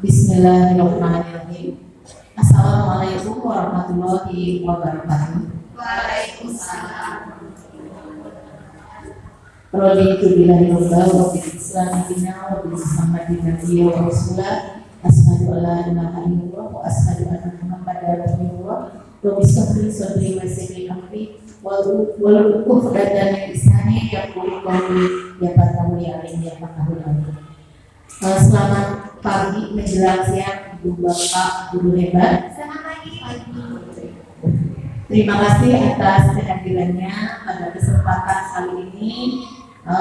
Bismillahirrahmanirrahim. Assalamualaikum warahmatullahi wabarakatuh. Waalaikumsalam. Raditu billahi rabban wa bil Islam dinan wa bi Muhammadin nabiyyan wa rasulan. Asyhadu an la ilaha illallah wa asyhadu anna Muhammadar rasulullah. Wa bi sabri wa sirri amri wal uqdatan lisani yaqulu qawli ya fatahu ya alim ya fatahu. Selamat pagi menjelang siang Ibu Bapak Guru hebat. Selamat pagi. Terima kasih atas kehadirannya pada kesempatan kali ini.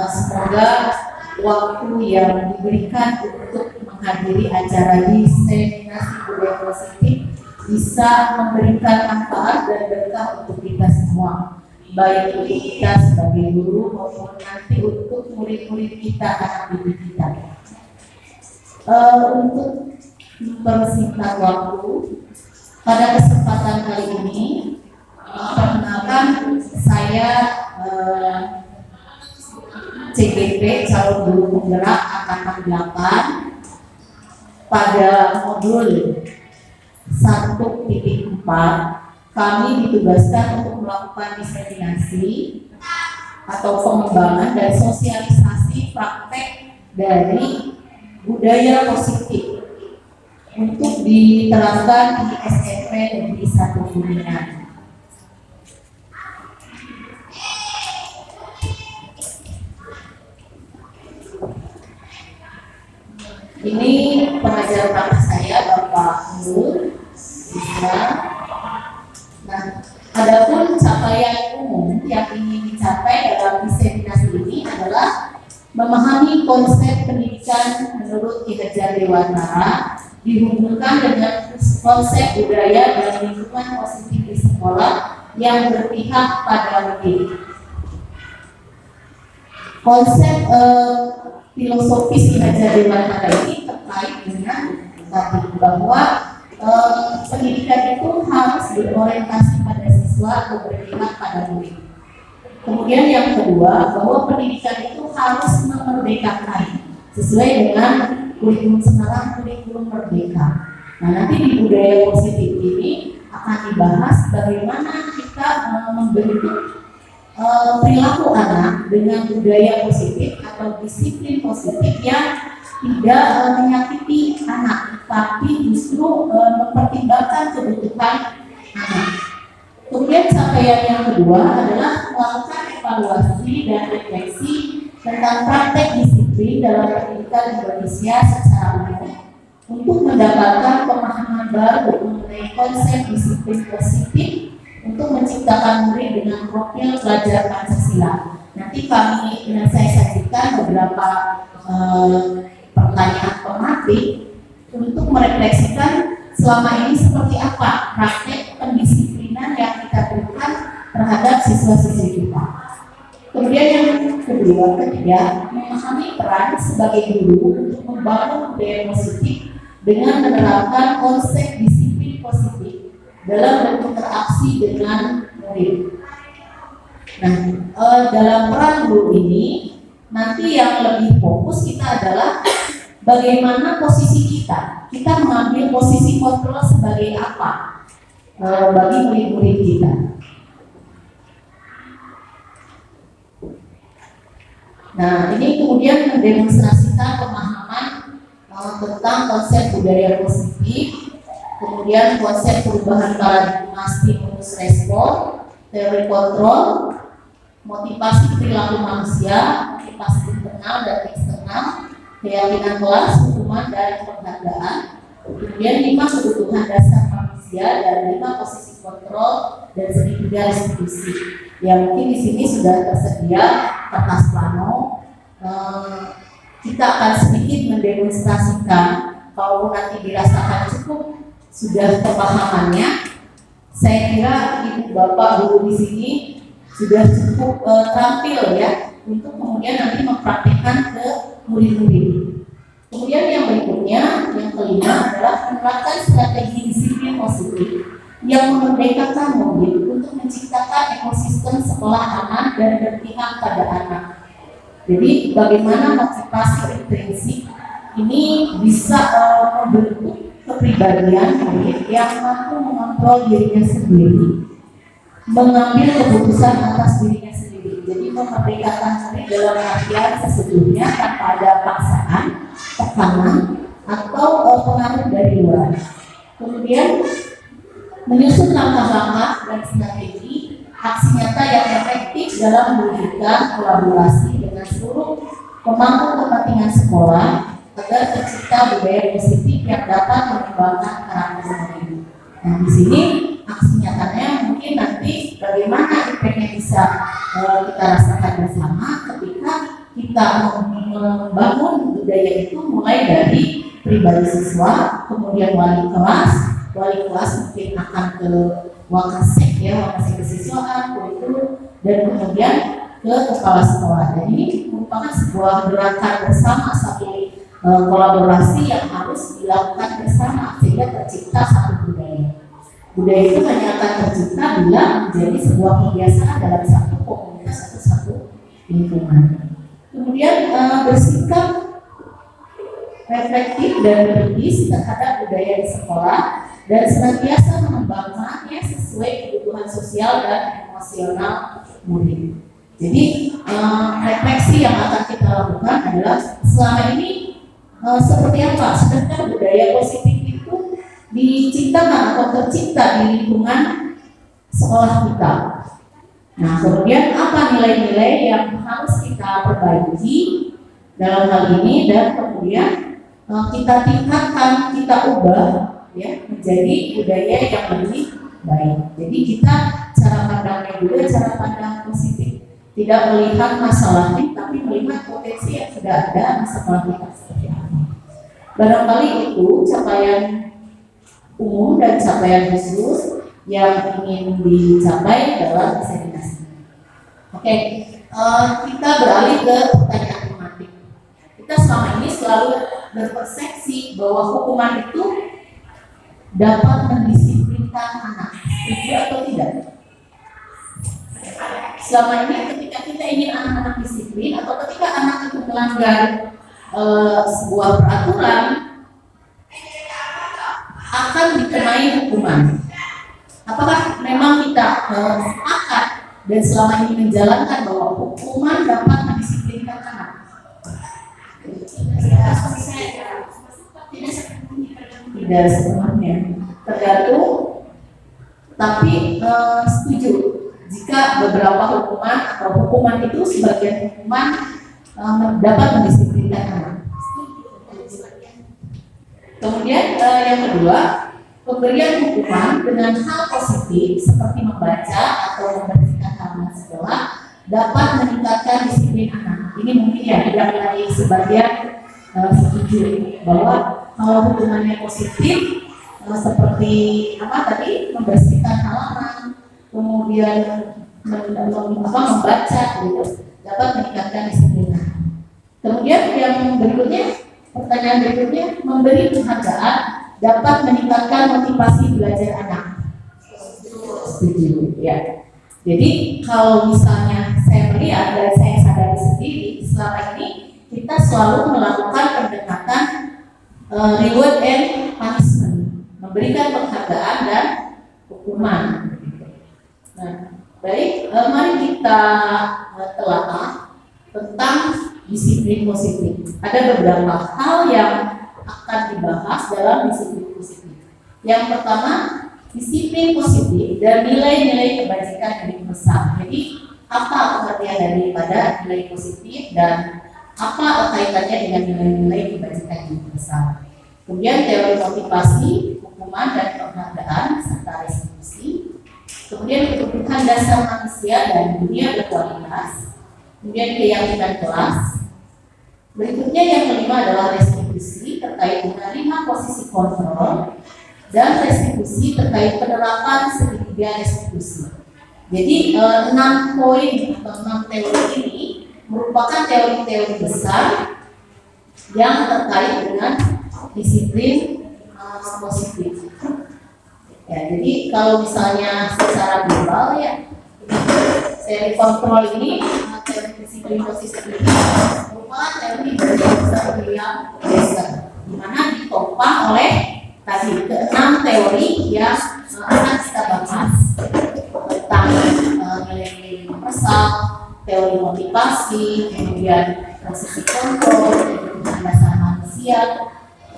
Semoga waktu yang diberikan untuk menghadiri acara diseminasi budaya positif bisa memberikan manfaat dan berkah untuk kita semua, baik untuk kita sebagai guru maupun nanti untuk murid-murid kita, anak didik kita. Untuk mempersingkat waktu, pada kesempatan kali ini perkenalkan saya CGP calon guru penggerak angkatan 8. Pada modul 1.4 kami ditugaskan untuk melakukan diseminasi atau pengembangan dan sosialisasi praktek dari budaya positif untuk diterapkan di SMP Negeri 1 Kuningan. Ini pengajar utama saya, Bapak Nur. Nah, adapun capaian umum yang ingin dicapai dalam diseminasi ini adalah memahami konsep pendidikan menurut Ki Hajar Dewantara dihubungkan dengan konsep budaya dan lingkungan positif di sekolah yang berpihak pada murid. Konsep filosofis Ki Hajar Dewantara ini terkait dengan tadi bahwa pendidikan itu harus berorientasi pada siswa atau berpihak pada murid. Kemudian yang kedua, bahwa pendidikan itu harus memerdekakan sesuai dengan kurikulum sekarang, kurikulum merdeka. Nah, nanti di budaya positif ini akan dibahas bagaimana kita membentuk perilaku anak dengan budaya positif atau disiplin positif yang tidak menyakiti anak, tapi justru mempertimbangkan kebutuhan anak. Kemudian capaian yang kedua adalah melakukan evaluasi dan refleksi tentang praktek disiplin dalam pendidikan Indonesia secara umum untuk mendapatkan pemahaman baru mengenai konsep disiplin positif untuk menciptakan murid dengan profil pelajar Pancasila. Nanti saya sajikan beberapa pertanyaan tematik untuk merefleksikan selama ini seperti apa praktek pendisiplinan yang kita berikan terhadap siswa-siswi kita. Kemudian yang ketiga, memahami peran sebagai guru untuk membangun budaya positif dengan menerapkan konsep disiplin positif dalam bentuk interaksi dengan murid. Nah, dalam peran guru ini nanti yang lebih fokus kita adalah bagaimana posisi kita mengambil posisi kontrol sebagai apa bagi murid-murid kita. Nah, ini kemudian mendemonstrasikan pemahaman tentang konsep budaya positif, kemudian konsep perubahan paradigma stimulus respon, teori kontrol, motivasi perilaku manusia, motivasi internal dan eksternal, keyakinan kelas, hukuman dan penghargaan, kemudian 5 kebutuhan dasar manusia dan 5 posisi kontrol dan segitiga restitusi. Ya, mungkin di sini sudah tersedia kertas plano. Kita akan sedikit mendemonstrasikan. Kalau nanti dirasakan cukup sudah pemahamannya, saya kira ibu bapak guru di sini sudah cukup terampil ya untuk kemudian nanti mempraktikkan ke murid-murid. Kemudian yang berikutnya, yang kelima adalah menerapkan strategi disiplin positif yang memerdekakan murid untuk menciptakan ekosistem sekolah aman dan berpihak pada anak. Jadi bagaimana motivasi intrinsik ini bisa membentuk kepribadian murid yang mampu mengontrol dirinya sendiri, mengambil keputusan atas dirinya sendiri. Jadi memerdekakan murid dalam artian sesungguhnya tanpa ada paksaan, tekanan, atau pengaruh dari luar. Kemudian menyusun langkah-langkah dan strategi aksi nyata yang efektif dalam mewujudkan kolaborasi dengan seluruh pemangku kepentingan sekolah agar tercipta budaya positif yang dapat mengembangkan karakter murid. Nah, di sini aksi nyatanya mungkin nanti bagaimana impactnya bisa kita rasakan bersama ketika kita membangun budaya itu mulai dari pribadi siswa, kemudian wali kelas mungkin akan ke wakasek kesiswaan, kurikulum, dan kemudian ke kepala sekolah. Dan ini merupakan sebuah gerakan bersama, satu kolaborasi yang harus dilakukan bersama sehingga tercipta satu budaya. Budaya itu hanya akan tercipta bila menjadi sebuah kebiasaan dalam satu komunitas atau satu lingkungan. Kemudian bersikap reflektif dan kritis terhadap budaya di sekolah dan senantiasa mengembangkannya sesuai kebutuhan sosial dan emosional murid. Jadi refleksi yang akan kita lakukan adalah selama ini seperti apa sedangkan budaya positif itu diciptakan atau tercipta di lingkungan sekolah kita. Nah, kemudian apa nilai-nilai yang harus kita perbaiki dalam hal ini dan kemudian kita tingkatkan, kita ubah ya menjadi budaya yang lebih baik. Jadi kita cara pandangnya juga cara pandang positif, tidak melihat masalahnya tapi melihat potensi yang sudah ada di sekolah kita seperti apa. Barangkali itu capaian umum dan capaian khusus yang ingin dicapai dalam diseminasi. Oke, kita beralih ke pertanyaan tematik. Kita selama ini selalu berpersepsi bahwa hukuman itu dapat mendisiplinkan anak, setuju atau tidak? Selama ini ketika kita ingin anak-anak disiplin atau ketika anak itu melanggar sebuah peraturan akan dikenai hukuman. Apakah memang kita sepakat dan selama ini menjalankan bahwa hukuman dapat mendisiplinkan anak? Tidak sepenuhnya, tergantung. Tapi setuju jika beberapa hukuman atau hukuman itu sebagian hukuman dapat mendisiplinkan anak. Kemudian yang kedua, pemberian hukuman dengan hal positif seperti membaca atau membersihkan halaman sekolah dapat meningkatkan disiplin anak. Ini mungkin ya tidak dari sebagian setuju bahwa kalau hukumannya positif seperti apa tadi membersihkan halaman, kemudian membaca gitu dapat meningkatkan disiplin anak. Kemudian yang berikutnya, pertanyaan berikutnya, memberi penghargaan dapat meningkatkan motivasi belajar anak. Setuju ya. Jadi kalau misalnya saya melihat dan saya sadari sendiri selama ini kita selalu melakukan pendekatan reward and punishment, memberikan penghargaan dan hukuman. Nah, baik, mari kita telah tentang disiplin positif. Ada beberapa hal yang akan dibahas dalam disiplin positif. Yang pertama, disiplin positif dan nilai-nilai kebajikan yang dipesan. Jadi, apa pengertian daripada nilai positif dan apa kaitannya dengan nilai-nilai kebajikan yang dipesan. Kemudian teori motivasi, hukuman dan penghargaan serta restitusi. Kemudian kebutuhan dasar manusia dan dunia berkualitas. Kemudian keyakinan kelas. Berikutnya yang kelima adalah restitusi terkait dengan 5 posisi kontrol dan restitusi terkait penerapan segitiga restitusi. Jadi 6 poin atau 6 teori ini merupakan teori-teori besar yang terkait dengan disiplin positif. Ya, jadi kalau misalnya secara global ya, teori kontrol ini, teori disiplin positif ini merupakan teori dari Sir William Jackson, di mana ditopang oleh tadi keenam teori yang akan kita bahas tentang nilai-nilai universal, teori motivasi, kemudian posisi kontrol, kebutuhan dasar manusia,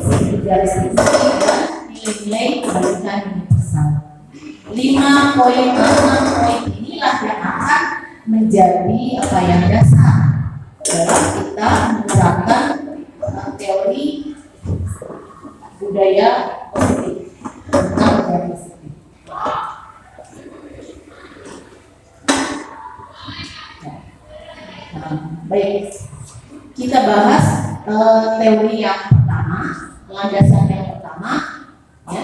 restriksi dan nilai-nilai kebaikan universal. 6 poin inilah yang akan menjadi dasar dalam kita menerapkan teori budaya positif tentang budaya positif. Baik, kita bahas teori yang pertama, landasan yang pertama, ya.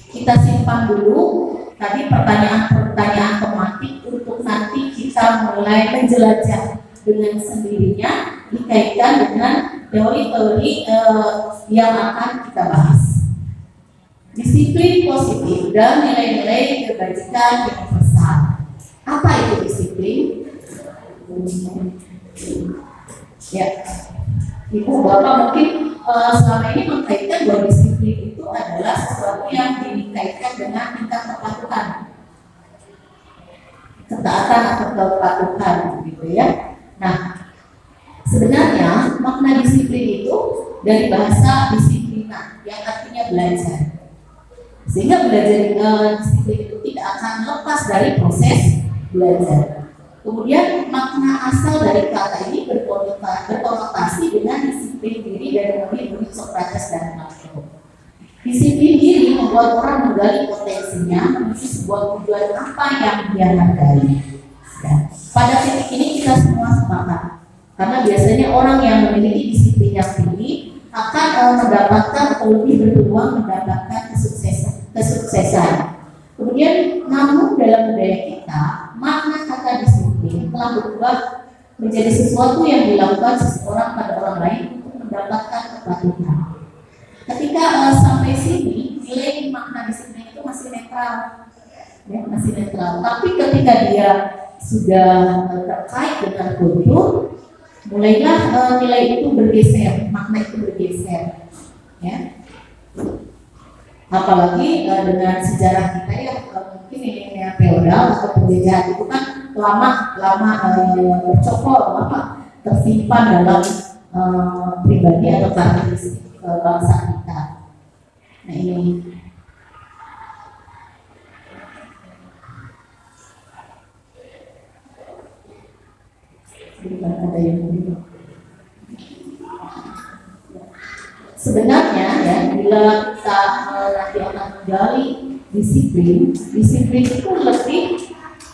Kita simpan dulu tadi pertanyaan-pertanyaan tematik untuk nanti kita mulai menjelajah dengan sendirinya dikaitkan dengan teori-teori yang akan kita bahas. Disiplin positif dan nilai-nilai kebajikan universal. Apa itu disiplin? Ya, Ibu Bapak mungkin selama ini mengkaitkan bahwa disiplin itu adalah sesuatu yang dikaitkan dengan tingkat kepatuhan, ketaatan atau kepatuhan, gitu ya. Nah, sebenarnya makna disiplin itu dari bahasa disiplina yang artinya belajar, sehingga belajar disiplin itu tidak akan lepas dari proses belajar. Kemudian makna asal dari kata ini berkonotasi dengan disiplin diri dari murid Sokrates dan Plato. Disiplin diri membuat orang menggali potensinya menuju sebuah tujuan apa yang dia hargai. Ya. Pada titik ini kita semua sepakat, karena biasanya orang yang memiliki disiplin yang tinggi akan mendapatkan atau lebih berpeluang mendapatkan kesuksesan. Kemudian, namun dalam budaya kita, makna kata disiplin telah berubah menjadi sesuatu yang dilakukan seseorang pada orang lain untuk mendapatkan kepatuhan. Ketika sampai sini, nilai makna disiplin itu masih netral, ya, masih netral. Tapi ketika dia sudah terkait dengan kultur, mulailah nilai itu bergeser, makna itu bergeser, ya. Apalagi dengan sejarah kita yang mungkin ini feodal atau penjajahan itu kan lama bercokol, tersimpan dalam pribadi atau karakteristik bangsa kita. Nah ini ada yang begitu. Sebenarnya ya, bila kita nanti akan menggali disiplin itu lebih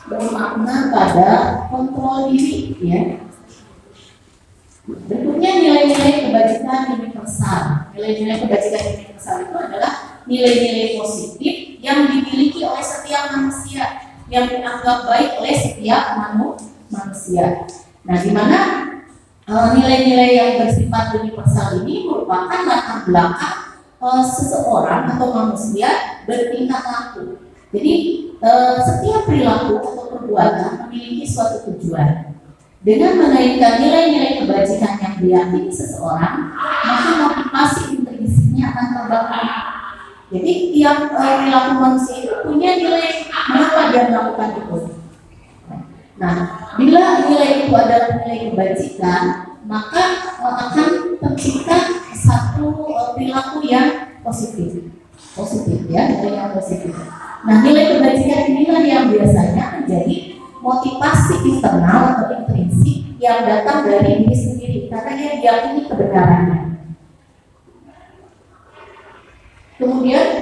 bermakna pada kontrol diri, ya. Berikutnya nilai-nilai kebajikan universal. Nilai-nilai kebajikan universal itu adalah nilai-nilai positif yang dimiliki oleh setiap manusia, yang dianggap baik oleh setiap manusia. Nah, di mana nilai-nilai yang bersifat universal ini merupakan latar belakang seseorang atau manusia bertingkah laku. Jadi setiap perilaku atau perbuatan memiliki suatu tujuan. Dengan mengaitkan nilai-nilai kebajikan yang diyakini seseorang, maka motivasi intrinsiknya akan terbangun. Jadi tiap perilaku manusia itu punya nilai mengapa dia melakukan itu. Nah, bila nilai itu adalah nilai kebajikan, maka akan tercipta satu perilaku yang positif, ya, nilai yang positif. Nah, nilai kebajikan inilah yang biasanya menjadi motivasi internal atau intrinsik yang datang dari diri sendiri karena dia diyakini kebenarannya. Kemudian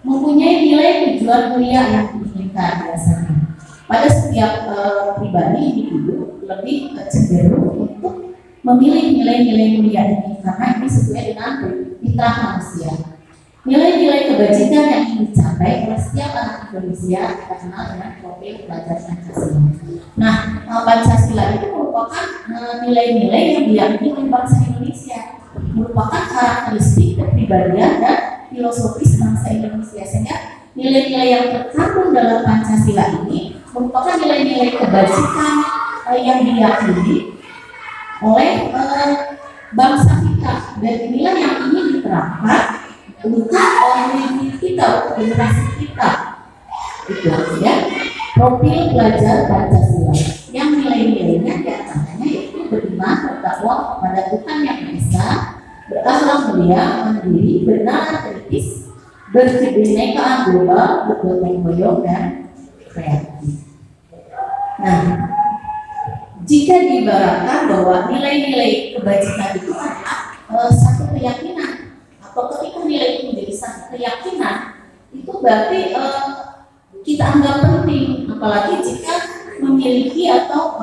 mempunyai nilai tujuan mulia yang diinginkan biasanya. Pada setiap pribadi individu lebih cenderung untuk memilih nilai-nilai mulia ini karena ini sesuai dengan fitrah manusia. Nilai-nilai kebajikan yang ingin dicapai oleh setiap anak Indonesia kita kenal dengan profil pelajar Pancasila. Nah, Pancasila itu merupakan nilai-nilai yang diyakini oleh bangsa Indonesia, merupakan karakteristik kepribadian dan filosofis bangsa Indonesia, sehingga nilai-nilai yang terkandung dalam Pancasila ini merupakan nilai-nilai kebajikan yang diyakini oleh bangsa kita, dan inilah yang ingin diterapkan untuk orang kita, untuk generasi kita. Itu ya, profil pelajar Pancasila yang nilai-nilainya diantaranya yaitu beriman, bertakwa kepada Tuhan Yang Maha Esa, berakhlak mulia, mandiri, benar, kritis, berkebinekaan global, bergotong royong, dan kreatif. Nah, jika diibaratkan bahwa nilai-nilai kebajikan itu adalah satu keyakinan, atau ketika nilai itu menjadi satu keyakinan, itu berarti kita anggap penting, apalagi jika memiliki atau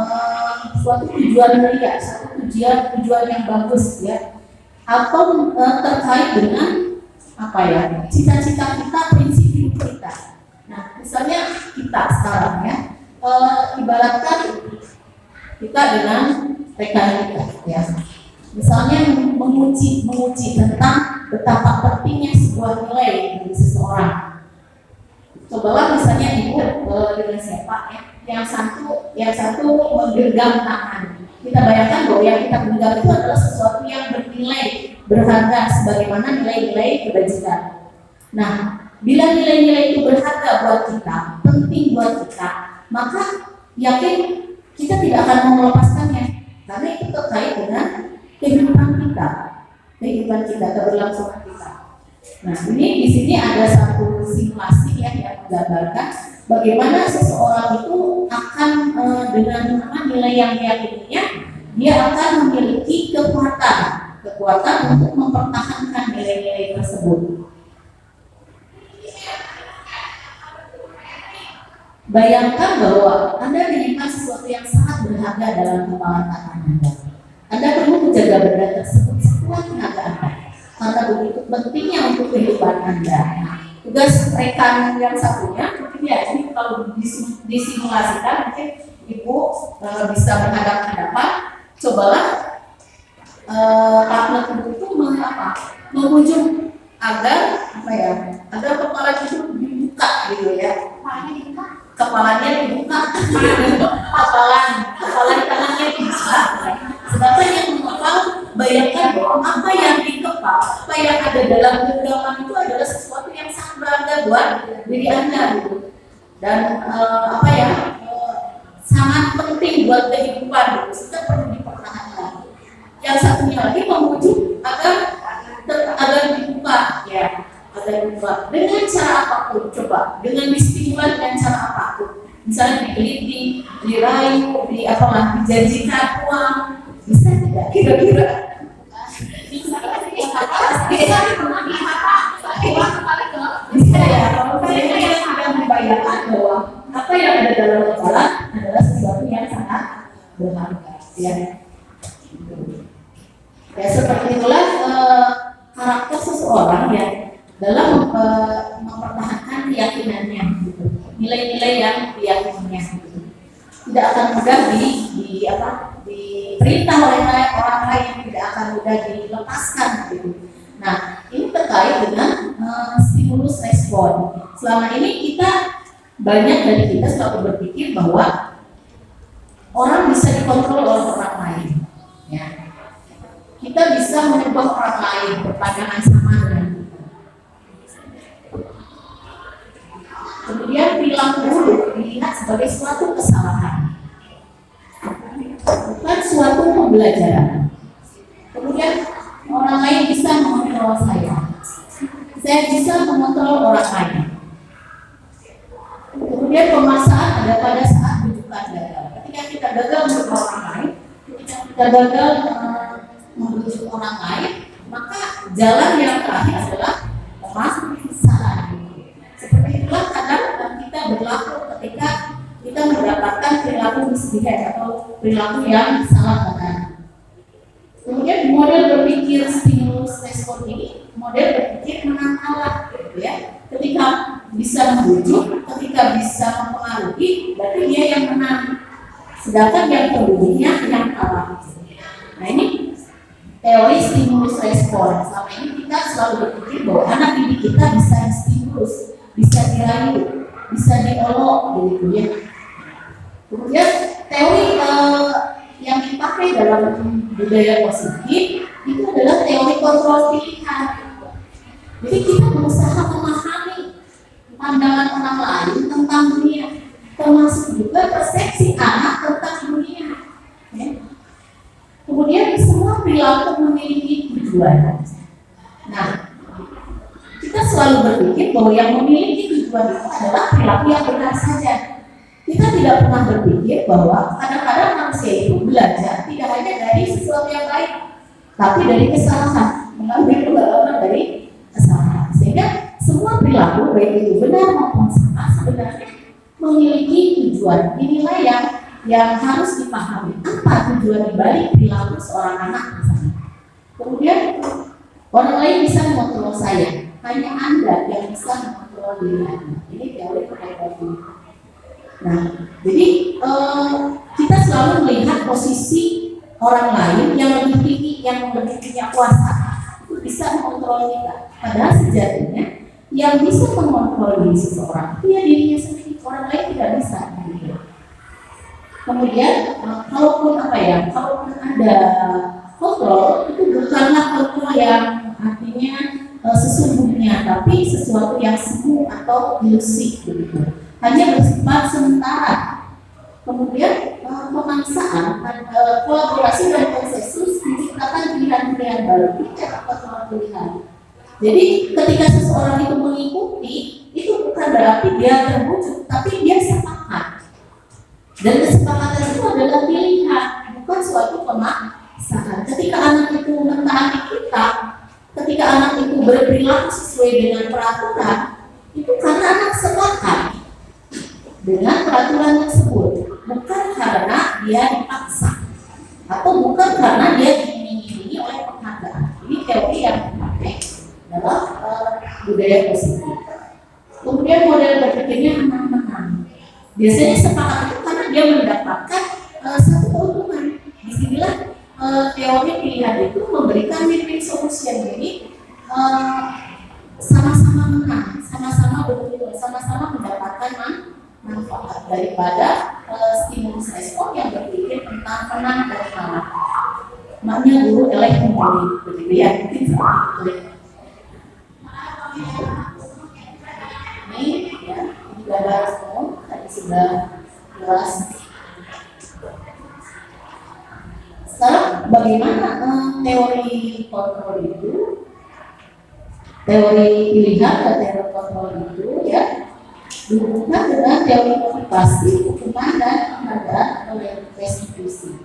suatu tujuan mulia, satu tujuan yang bagus ya, atau terkait dengan apa ya, cita-cita kita, prinsip hidup kita. Nah, misalnya kita sekarang ya, ibaratkan kita dengan rekan kita ya, misalnya menguji tentang betapa pentingnya sebuah nilai bagi seseorang. Cobalah misalnya ibu dengan siapa ya, yang satu menggenggam tangan. Kita bayangkan bahwa yang kita genggam itu adalah sesuatu yang bernilai, berharga, sebagaimana nilai-nilai kebajikan. Nah, bila nilai-nilai itu berharga buat kita, penting buat kita, maka yakin kita tidak akan mau melepaskannya, karena itu terkait dengan kehidupan kita, keberlangsungan kita. Nah, ini di sini ada satu simulasi ya, yang menggambarkan bagaimana seseorang itu akan dengan nilai yang diyakininya, dia akan memiliki kekuatan untuk mempertahankan nilai-nilai tersebut. Bayangkan bahwa Anda menyimpan sesuatu yang sangat berharga dalam kepala tangan Anda. Anda perlu menjaga benda tersebut sekuat tenaga Anda, karena begitu pentingnya untuk kehidupan Anda. Tugas rekan yang satunya, mungkin ya, ini kalau disimulasikan, mungkin Ibu bisa berhadapan-hadapan. Cobalah partner Ibu itu menghujung agar agar kepala itu dibuka gitu ya. Kepalanya dibuka, kepalan tangannya dibuka. Sedangkan yang mengepal, bayangkan bahwa apa yang dikepal, apa yang ada dalam genggaman itu adalah sesuatu yang sangat berharga buat diri Anda gitu. Dan sangat penting buat kehidupan gitu. Kita perlu dipertahankan. Yang satunya lagi memujuk agar dibuka ya. Dengan cara apapun, coba dengan distimulan dengan cara apapun, misalnya digeliti, dirayu, dijanjikan uang, bisa tidak kira-kira? Bisa ya, kalau saya sudah membayangkan bahwa apa yang ada dalam kepala adalah sesuatu yang sangat berharga ya. Ya seperti itulah karakter seseorang ya dalam mempertahankan keyakinannya gitu. Nilai-nilai yang diyakininya gitu. Tidak akan mudah diperintah oleh orang lain, tidak akan mudah dilepaskan gitu. Nah, ini terkait dengan stimulus respon. Selama ini banyak dari kita selalu berpikir bahwa orang bisa dikontrol oleh orang lain ya. Kita bisa mengubah orang lain berpandangan sama dengan kita. Kemudian perilaku buruk dilihat sebagai suatu kesalahan, bukan suatu pembelajaran. Kemudian orang lain bisa mengontrol saya bisa mengontrol orang lain. Kemudian pemaksaan ada pada saat rujukan gagal. Ketika kita gagal mengontrol orang lain, ketika kita gagal membujuk orang lain, maka jalan yang terakhir adalah pemaksaan. Seperti itulah kadang kita berlaku ketika kita mendapatkan perilaku misbehave atau perilaku yang salah benar. Kemudian model berpikir stimulus respon ini, model berpikir menang kalah, gitu ya. Ketika bisa membujuk, ketika bisa mempengaruhi, berarti dia yang menang. Sedangkan yang terbuktinya yang kalah. Nah ini teori stimulus respon. Selama ini kita selalu berpikir bahwa anak didik kita bisa distimulus, bisa dirayu, bisa diolok, gitu ya. Kemudian teori yang dipakai dalam budaya positif itu adalah teori kontrol pilihan. Jadi kita berusaha memahami pandangan orang lain tentang dunia, termasuk juga persepsi anak tentang dunia. Ya. Kemudian semua perilaku memiliki tujuan. Nah, kita selalu berpikir bahwa yang memiliki tujuan itu adalah perilaku yang benar saja. Kita tidak pernah berpikir bahwa kadang-kadang manusia itu belajar tidak hanya dari sesuatu yang baik, tapi dari kesalahan, mengambil pengalaman dari kesalahan. Sehingga semua perilaku baik itu benar maupun salah sebenarnya memiliki tujuan. Inilah yang harus dipahami. Apa tujuan dibalik perilaku seorang anak misalnya? Kemudian orang lain bisa mengontrol saya, hanya Anda yang bisa mengontrol diri Anda. Ini teori kontrol. Nah, jadi kita selalu melihat posisi orang lain yang lebih tinggi, yang lebih punya kuasa, itu bisa mengontrol kita. Padahal sejatinya yang bisa mengontrol diri seseorang itu ya dirinya sendiri, orang lain tidak bisa. Kemudian, kalaupun ada kontrol, itu bukanlah kontrol yang artinya sesungguhnya, tapi sesuatu yang semu atau ilusi begitu. Hanya bersifat sementara. Kemudian pemaksaan, kolaborasi dan konsensus menciptakan pilihan-pilihan baru. Tidak apa pilihan. Jadi ketika seseorang itu mengikuti, itu bukan berarti dia terwujud, tapi dia sepakat. Dan kesepakatan itu adalah pilihan, bukan suatu pemaksaan. Ketika anak itu mentaati kita, ketika anak itu berperilaku sesuai dengan peraturan, itu karena anak sepakat dengan peraturan tersebut, bukan karena dia dipaksa atau bukan karena dia diiming-imingi oleh penghargaan. Ini teori yang dipakai dalam budaya positif. Kemudian model berpikirnya menang-menang. Biasanya sepakat itu karena dia mendapatkan satu keuntungan. Disinilah teori pilihan itu memberikan win-win solution. Jadi sama-sama menang, sama-sama beruntun, sama-sama mendapatkan manfaat daripada stimulus respon yang berpikir tentang menang dan kalah. Maknya guru elek mumpuni, begitu ya, mungkin seperti itu. Ini ya, di gambar umum tadi sudah jelas. Sekarang bagaimana teori kontrol itu, teori pilihan dan teori kontrol itu ya dihubungkan dengan teori motivasi, hukuman dan penghargaan oleh restitusi.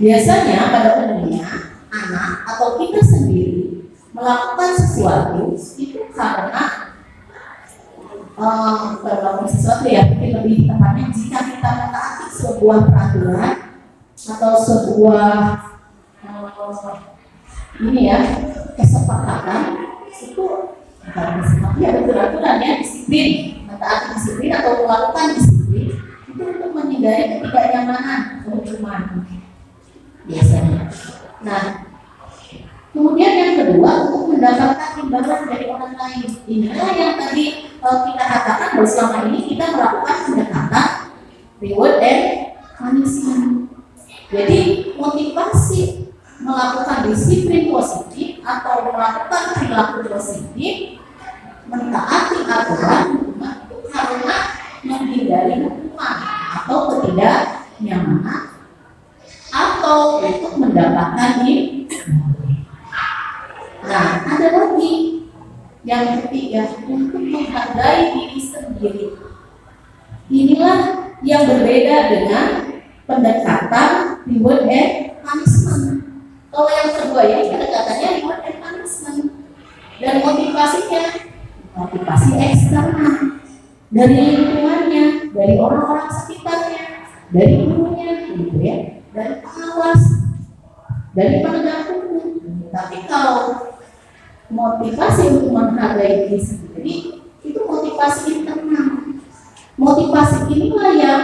Biasanya pada umumnya anak atau kita sendiri melakukan sesuatu itu karena melakukan sesuatu ya, mungkin lebih tepatnya jika kita mentaati sebuah peraturan atau sebuah kesepakatan itu ya aturan ya, disiplin, mentaati disiplin atau melakukan disiplin itu untuk menghindari ketidaknyamanan hukuman biasanya. Nah, kemudian yang kedua untuk mendapatkan imbalan dari orang lain. Inilah yang tadi kita katakan bahwa selama ini kita melakukan pendekatan reward and punishment. Jadi motivasi melakukan disiplin positif atau melakukan perilaku positif, mentaati aturan hukuman itu karena menghindari hukuman atau ketidaknyamanan atau untuk mendapatkan imbalan. Nah, ada lagi yang ketiga, untuk menghargai diri sendiri. Inilah yang berbeda dengan pendekatan reward and punishment. Kalau yang kedua ya pendekatannya reward and punishment, dan motivasi eksternal dari lingkungannya, dari orang-orang sekitarnya, dari gurunya, gitu ya, dari pengawas, dari penegak hukum. Tapi kalau motivasi untuk menghargai diri sendiri itu motivasi internal. Motivasi inilah yang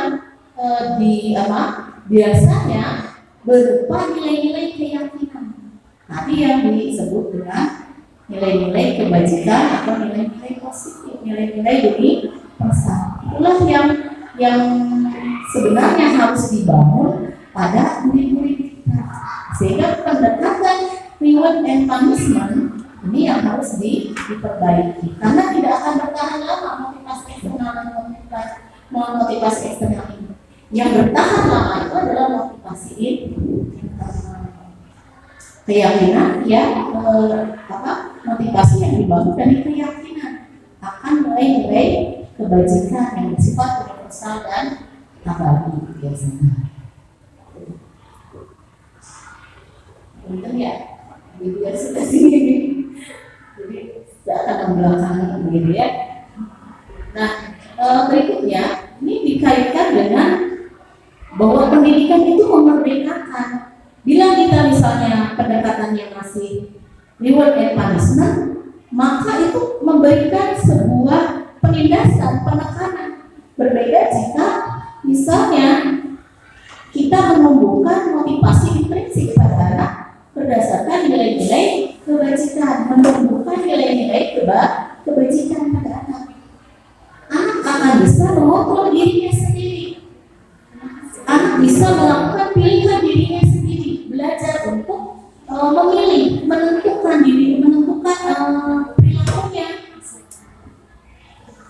biasanya berupa nilai-nilai keyakinan. Tadi yang disebut dengan nilai-nilai kebajikan atau nilai-nilai positif, nilai-nilai universal. Itulah yang yang sebenarnya harus dibangun pada murid-murid kita. Sehingga pendekatan reward and punishment ini yang harus diperbaiki, karena tidak akan bertahan lama motivasi eksternal dan motivasi eksternal ini. Yang bertahan lama itu adalah motivasi internal, keyakinan yang motivasi yang dibangun dari keyakinan akan nilai-nilai kebajikan yang bersifat universal dan abadi biasanya. Betul ya? Biar sudah sini. Jadi tidak akan membelakangi begitu ya. Nah, berikutnya ini dikaitkan dengan bahwa pendidikan itu memerdekakan. Bila kita misalnya pendekatannya masih reward and punishment, maka itu memberikan sebuah penindasan, penekanan. Berbeda jika misalnya kita menumbuhkan motivasi intrinsik pada anak berdasarkan nilai-nilai kebajikan, menumbuhkan nilai-nilai kebajikan pada anak. Anak akan bisa mengontrol dirinya sendiri. Anak bisa melakukan pilihan dirinya sendiri, belajar untuk memilih, menentukan diri, menentukan perilakunya,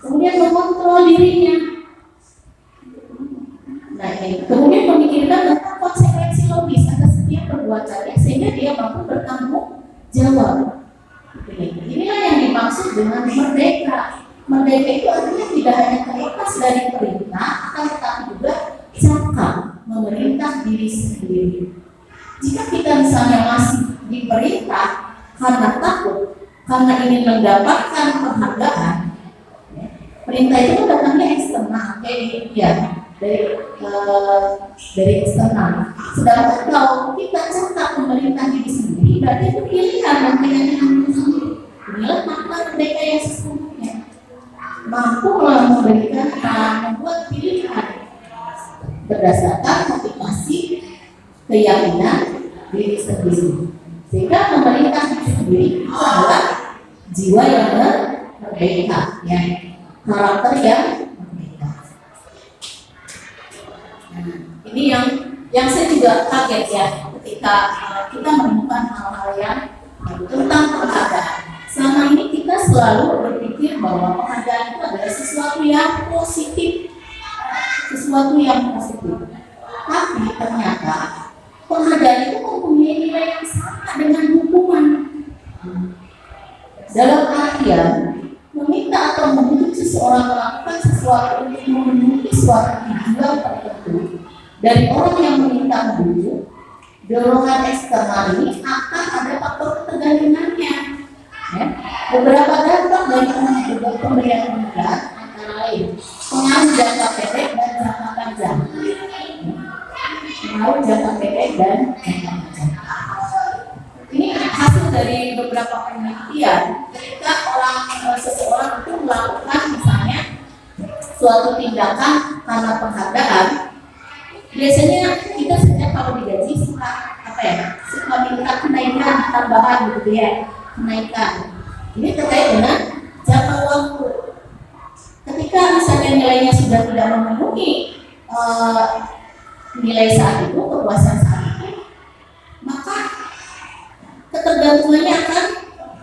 kemudian mengontrol dirinya. Nah, kemudian memikirkan tentang konsekuensi logis atas setiap perbuatannya sehingga dia mampu bertanggung jawab. Inilah yang dimaksud dengan merdeka. Merdeka itu artinya tidak hanya terlepas dari perintah, akan tetapi juga cakap memerintah diri sendiri. Jika kita misalnya masih diperintah karena takut, karena ingin mendapatkan penghargaan, perintah itu datangnya eksternal, dari eksternal. Sedangkan kalau kita cakap memerintah diri sendiri, berarti itu pilihan dan keyakinan diri sendiri. Inilah makna merdeka yang sesungguhnya. Mampu memberikan, membuat pilihan berdasarkan motivasi keyakinan diri sendiri. Sehingga memerintah diri sendiri itu adalah jiwa yang merdeka, ya, karakter yang merdeka. Nah, ini yang saya juga kaget ya ketika kita menemukan hal-hal yang tentang penghargaan. Selama ini kita selalu berpikir bahwa penghargaan itu adalah sesuatu yang positif, Tapi ternyata penghargaan itu mempunyai nilai yang sama dengan hukuman. Dalam artian meminta atau menuntut seseorang melakukan sesuatu untuk memenuhi suatu tujuan tertentu dari orang yang meminta membujuk, dorongan eksternal ini akan ada faktor ketergantungannya. Ya. Beberapa dampak dari pemberian penghargaan antara lain pengaruh jangka pendek dan jangka panjang. Pengaruh jangka pendek dan jangka panjang. Ini hasil dari beberapa penelitian. Ketika seseorang itu melakukan misalnya suatu tindakan karena penghargaan, biasanya kita setiap kalau digaji suka minta kenaikan tambahan gitu ya, kenaikan. Ini terkait dengan jangka waktu. Ketika misalnya nilainya sudah tidak memenuhi nilai saat itu, kepuasan saat itu, maka ketergantungannya akan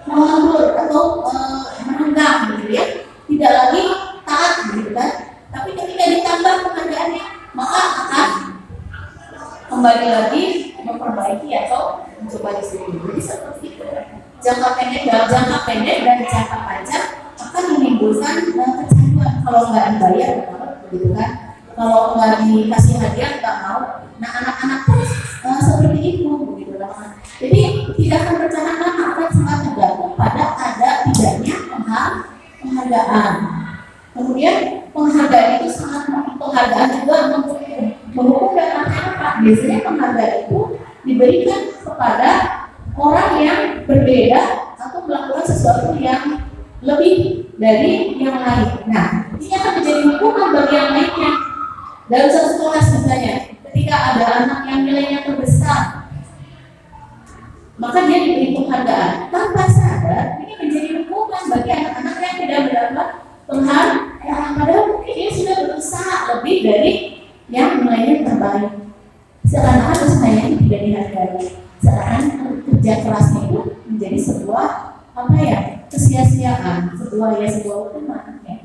mengundur atau menenggang gitu ya, tidak lagi taat gitu kan. Tapi ketika ditambah penghargaannya, maka akan kembali lagi memperbaiki atau mencoba disiplin. Jadi seperti itu. Jangka pendek dan jangka panjang akan menimbulkan kecanduan. Kalau nggak dibayar, begitu kan? Kalau nggak dikasih hadiah nggak mau. Nah, anak-anak pun seperti itu, begitu kan? Jadi tidak akan bertahan lama, akan sangat tergantung pada ada tidaknya penghargaan. Kemudian penghargaan itu penghargaan juga menghukum dan apa? Biasanya penghargaan itu diberikan kepada orang yang berbeda atau melakukan sesuatu yang lebih dari yang lain. Nah, ini akan menjadi hukuman bagi yang lainnya. Dalam satu kelas misalnya, ketika ada anak yang nilainya terbesar, maka dia diberi penghargaan. Tanpa sadar, ini menjadi hukuman bagi anak-anak yang tidak mendapat penghargaan. Padahal mungkin dia sudah berusaha lebih dari yang nilainya terbaik. Seakan-akan usahanya itu tidak dihargai, seakan-akan kerja kerasnya itu menjadi sebuah apa ya, kesia-siaan, sebuah hukuman ya.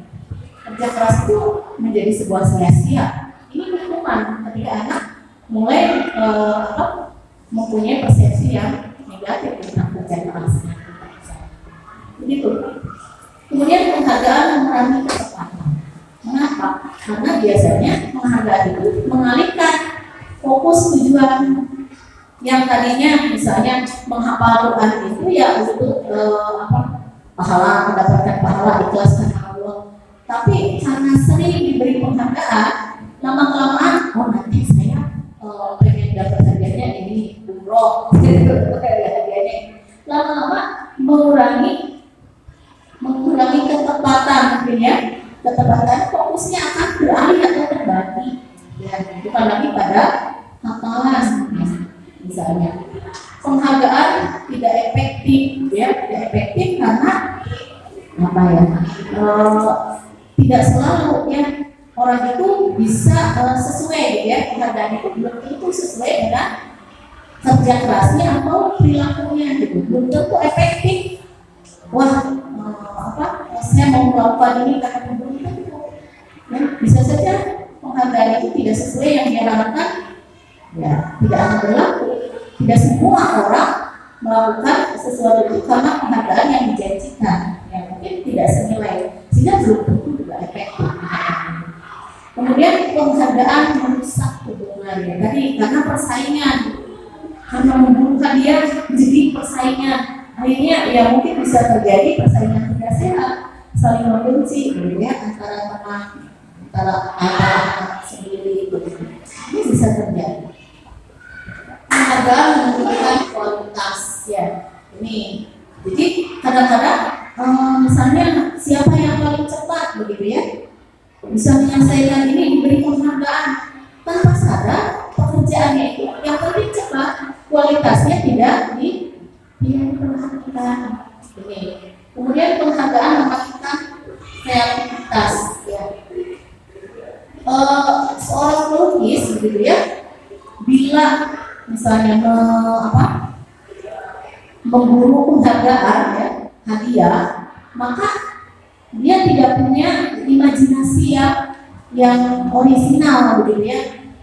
Kerja keras itu menjadi sebuah sia-sia. Ini hukuman ketika anak mulai mempunyai persepsi yang negatif tentang kerja keras. Begitu. Kemudian penghargaan mengurangi ketepatan. Mengapa? Karena biasanya penghargaan itu mengalihkan fokus tujuan yang tadinya misalnya menghafal Quran itu ya untuk pahala, mendapatkan pahala, ikhlas karena Allah. Tapi karena sering diberi penghargaan, lama-kelamaan nanti saya pengen dapat hadiahnya ini umroh, hadiahnya. Lama-lama mengurangi ketepatan mungkin ya. Ketepatan fokusnya akan beralih atau terbagi. Ya, bukan lagi pada hafalan ya. Misalnya penghargaan tidak efektif ya, tidak efektif karena apa ya, tidak selalu ya orang itu bisa sesuai ya, penghargaan itu belum tentu sesuai dengan kerja kerasnya atau perilakunya gitu, belum tentu efektif. Wah saya mau melakukan ini karena belum tentu ya, bisa saja penghargaan itu tidak sesuai yang dia harapkan ya, tidak akan berlaku. Tidak semua orang melakukan sesuatu itu karena penghargaan yang dijanjikan, yang mungkin tidak senilai, sehingga belum tentu juga efektif. Kemudian penghargaan merusak hubungan ya, tadi karena persaingan, karena membunuhkan dia jadi persaingan, akhirnya ya mungkin bisa terjadi persaingan tidak sehat, saling membenci gitu ya, antara anak sendiri gitu. Ini bisa terjadi. Penghargaan menunjukkan kualitas ya. Ini jadi kadang-kadang misalnya siapa yang paling cepat begitu ya, bisa menyelesaikan ini, diberi penghargaan tanpa sadar pekerjaannya itu yang penting cepat, kualitasnya tidak diperhatikan. Ini kemudian penghargaan mematikan kreativitas ya. Seorang pelukis begitu ya, bila misalnya memburu penghargaan ya, hadiah, maka dia tidak punya imajinasi yang orisinal begitu ya.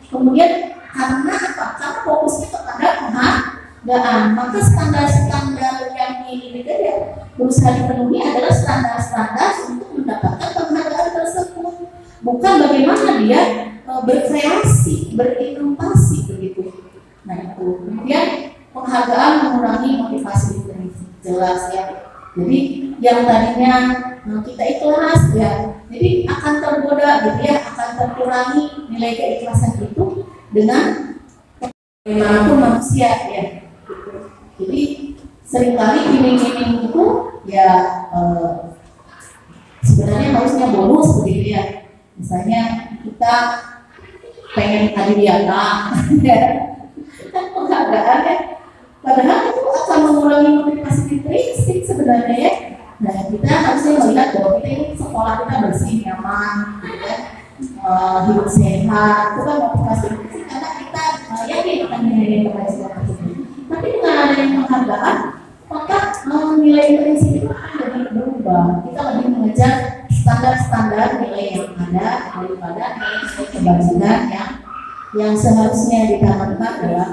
Kemudian karena apa? Karena fokusnya kepada penghargaan, maka standar-standar yang dia berusaha dipenuhi adalah standar-standar untuk mendapatkan penghargaan tersebut, bukan bagaimana dia berkreasi, berinovasi begitu. Nah itu. Kemudian penghargaan mengurangi motivasi jelas ya. Jadi yang tadinya kita ikhlas ya, jadi akan tergoda gitu ya, akan terkurangi nilai keikhlasan itu dengan bagaimanapun manusia ya. Jadi seringkali iming-iming itu ya sebenarnya harusnya bonus begitu ya. Misalnya kita pengen hadiah ya, kan penghargaan ya, padahal itu akan mengurangi motivasi intrinsik sebenarnya ya. Nah kita harusnya melihat bahwa kita ini sekolah kita bersih, nyaman gitu ya, hidup sehat, itu kan motivasi intrinsik karena kita yakin akan nilai kebajikan tersebut. Tapi dengan adanya penghargaan, maka nilai intrinsik itu akan jadi berubah. Kita lebih mengejar standar-standar nilai yang ada daripada nilai kebajikan yang seharusnya ditanamkan dalam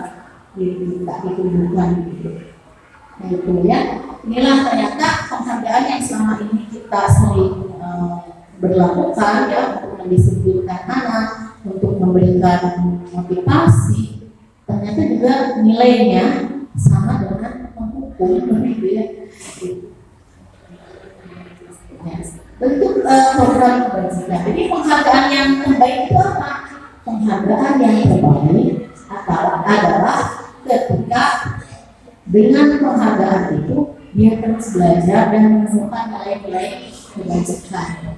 diri kita, ditumbuhkan gitu. Nah itu ya, inilah ternyata penghargaan yang selama ini kita sering berlakukan ya, untuk mendisiplinkan anak, untuk memberikan motivasi, ternyata juga nilainya sama dengan menghukum begitu ya. Bentuk program kebajikan. Jadi penghargaan yang terbaik itu apa? Penghargaan yang terbaik adalah ketika dengan penghargaan itu dia terus belajar dan menemukan nilai-nilai kebajikan.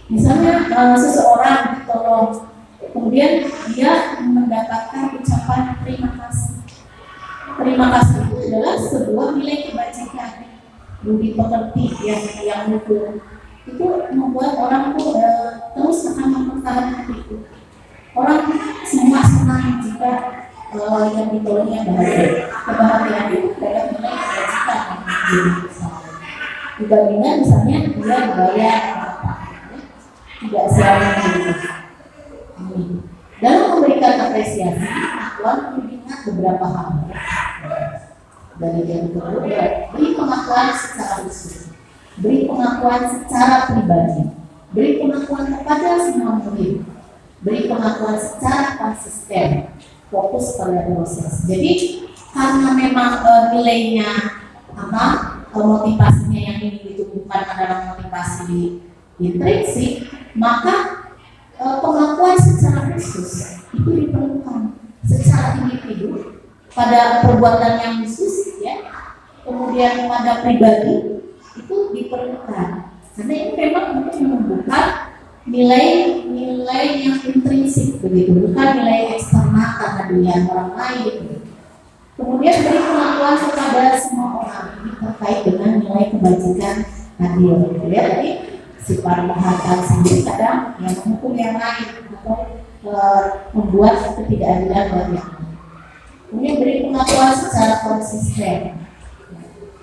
Misalnya seseorang ditolong, kemudian dia mendapatkan ucapan terima kasih. Terima kasih itu adalah sebuah nilai kebajikan, budi pekerti yang mutu. itu membuat orang tuh terus akan mempertahankan itu. Orang semua senang jika yang ditolongnya bahagia. Kebahagiaan itu adalah nilai kebajikan yang dibandingkan misalnya dia dibayar tidak seharusnya gitu. Dalam memberikan apresiasi, Tuhan mengingat beberapa hal. Dari yang kedua, beri pengakuan secara khusus, beri pengakuan secara pribadi, beri pengakuan kepada semua murid, beri pengakuan secara konsisten, fokus pada proses. Jadi karena memang nilainya motivasinya yang ini ditumbuhkan adalah motivasi intrinsik, maka pengakuan secara khusus itu diperlukan secara individu pada perbuatan yang khusus, ya. Kemudian pada pribadi itu diperlukan karena ini memang untuk menumbuhkan nilai-nilai yang intrinsik begitu, bukan nilai eksternal karena dilihat orang lain. Kemudian beri pengakuan kepada semua orang ini terkait dengan nilai kebajikan adil. Ya, tadi sifat menghargai sendiri kadang yang menghukum yang lain atau membuat ketidakadilan bagi yang lain. Kemudian beri pengakuan secara konsisten.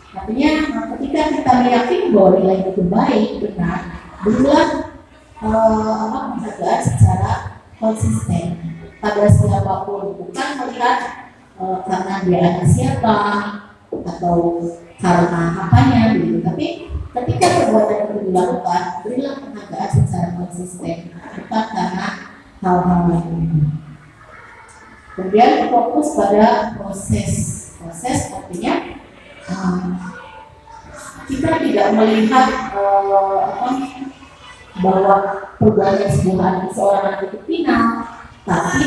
Artinya ketika kita meyakini bahwa nilai itu baik, benar, berilah penghargaan secara konsisten pada siapapun, bukan melihat karena dia anak siapa atau karena apanya gitu. Tapi ketika perbuatan itu dilakukan, berilah penghargaan secara konsisten, bukan karena hal-hal lain. Kemudian fokus pada proses. Proses artinya kita tidak melihat bahwa perbuatan seorang anak itu final, tapi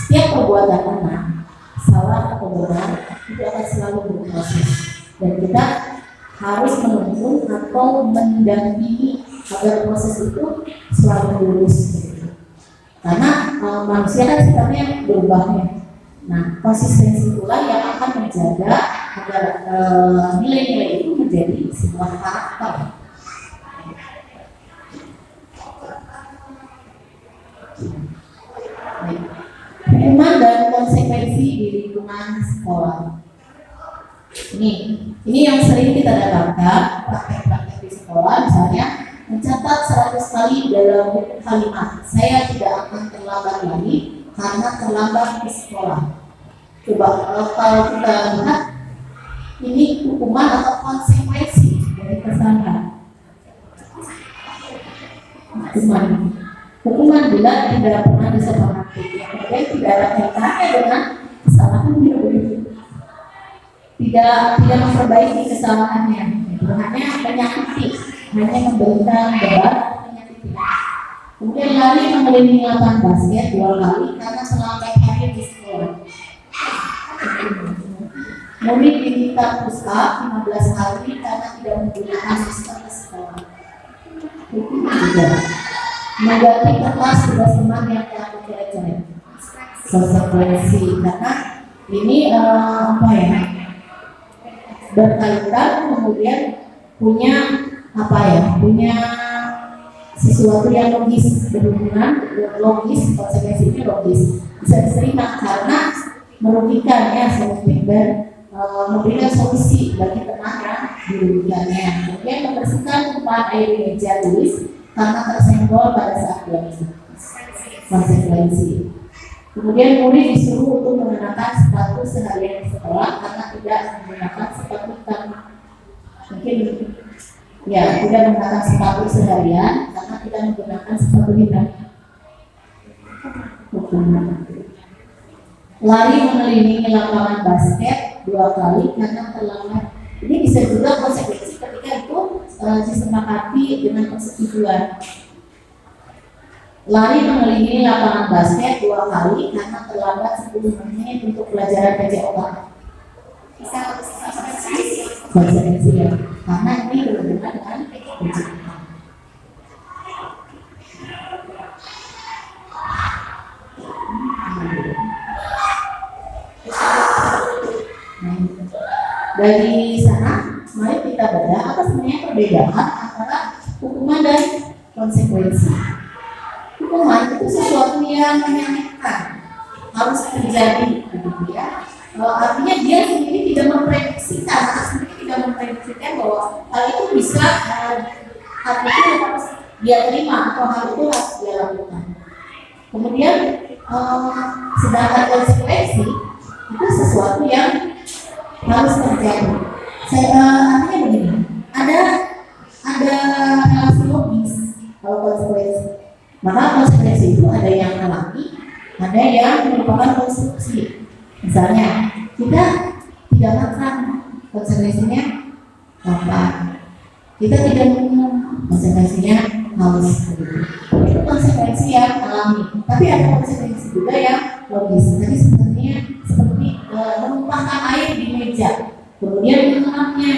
setiap perbuatan anak salah atau benar itu akan selalu berproses dan kita harus menuntun atau mendampingi agar proses itu selalu lurus. Karena manusia kan sifatnya berubahnya. Nah, konsistensi itulah yang akan menjaga agar nilai-nilai itu menjadi sebuah karakter. Hukuman dan konsekuensi di lingkungan sekolah. Ini yang sering kita dapatkan praktek-praktek di sekolah, misalnya mencatat 100 kali dalam kalimat, saya tidak akan terlambat lagi karena terlambat di sekolah. Coba kalau kita lihat ini hukuman atau konsekuensi dari kesalahan. Hukuman bila tidak pernah disepakati, kemudian tidak ada kaitannya dengan kesalahan yang begitu. Tidak memperbaiki kesalahannya, hanya menyakiti, hanya memberikan beban, menyakiti. Kemudian lari mengelilingi lapangan basket 2 kali karena terlambat hadir di sekolah. Murid diminta push up 15 kali karena tidak menggunakan masker ke sekolah. Itu juga mengganti kertas tugas teman yang telah dicoret-coret. Konsekuensi karena ini berkaitan kemudian punya punya sesuatu yang logis, berhubungan logis, konsekuensinya logis, bisa diterima karena merugikan ya dan memberikan solusi bagi teman yang dirugikannya. Kemudian membersihkan tumpahan air di meja tulis karena tersenggol pada saat belajar. Konsekuensi. Kemudian murid disuruh untuk mengenakan sepatu seharian di sekolah karena tidak menggunakan sepatu hitam. Mungkin tidak menggunakan sepatu seharian karena tidak menggunakan sepatu hitam. Lari mengelilingi lapangan basket 2 kali karena terlambat. Ini bisa juga konsekuensi ketika itu disepakati dengan persetujuan. Lari mengelilingi lapangan basket 2 kali karena terlambat 10 menit untuk pelajaran PJOK. Konsekuensi ya, karena ini berhubungan dengan PJOK. Dari sana, mari kita bedah apa sebenarnya perbedaan antara hukuman hal itu harus dia terima atau hal itu harus dia lakukan. Kemudian sedangkan konsekuensi itu sesuatu yang harus terjadi. Artinya begini, ada relasi logis kalau konsekuensi. Maka konsekuensi itu ada yang alami, ada yang merupakan konstruksi. Misalnya kita tidak makan, konsekuensinya lapar. Kita tidak minum, konsekuensinya haus. Itu konsekuensi yang alami. Tapi ada konsekuensi juga yang logis. Jadi sebenarnya seperti menumpahkan air di meja, kemudian mengelapnya.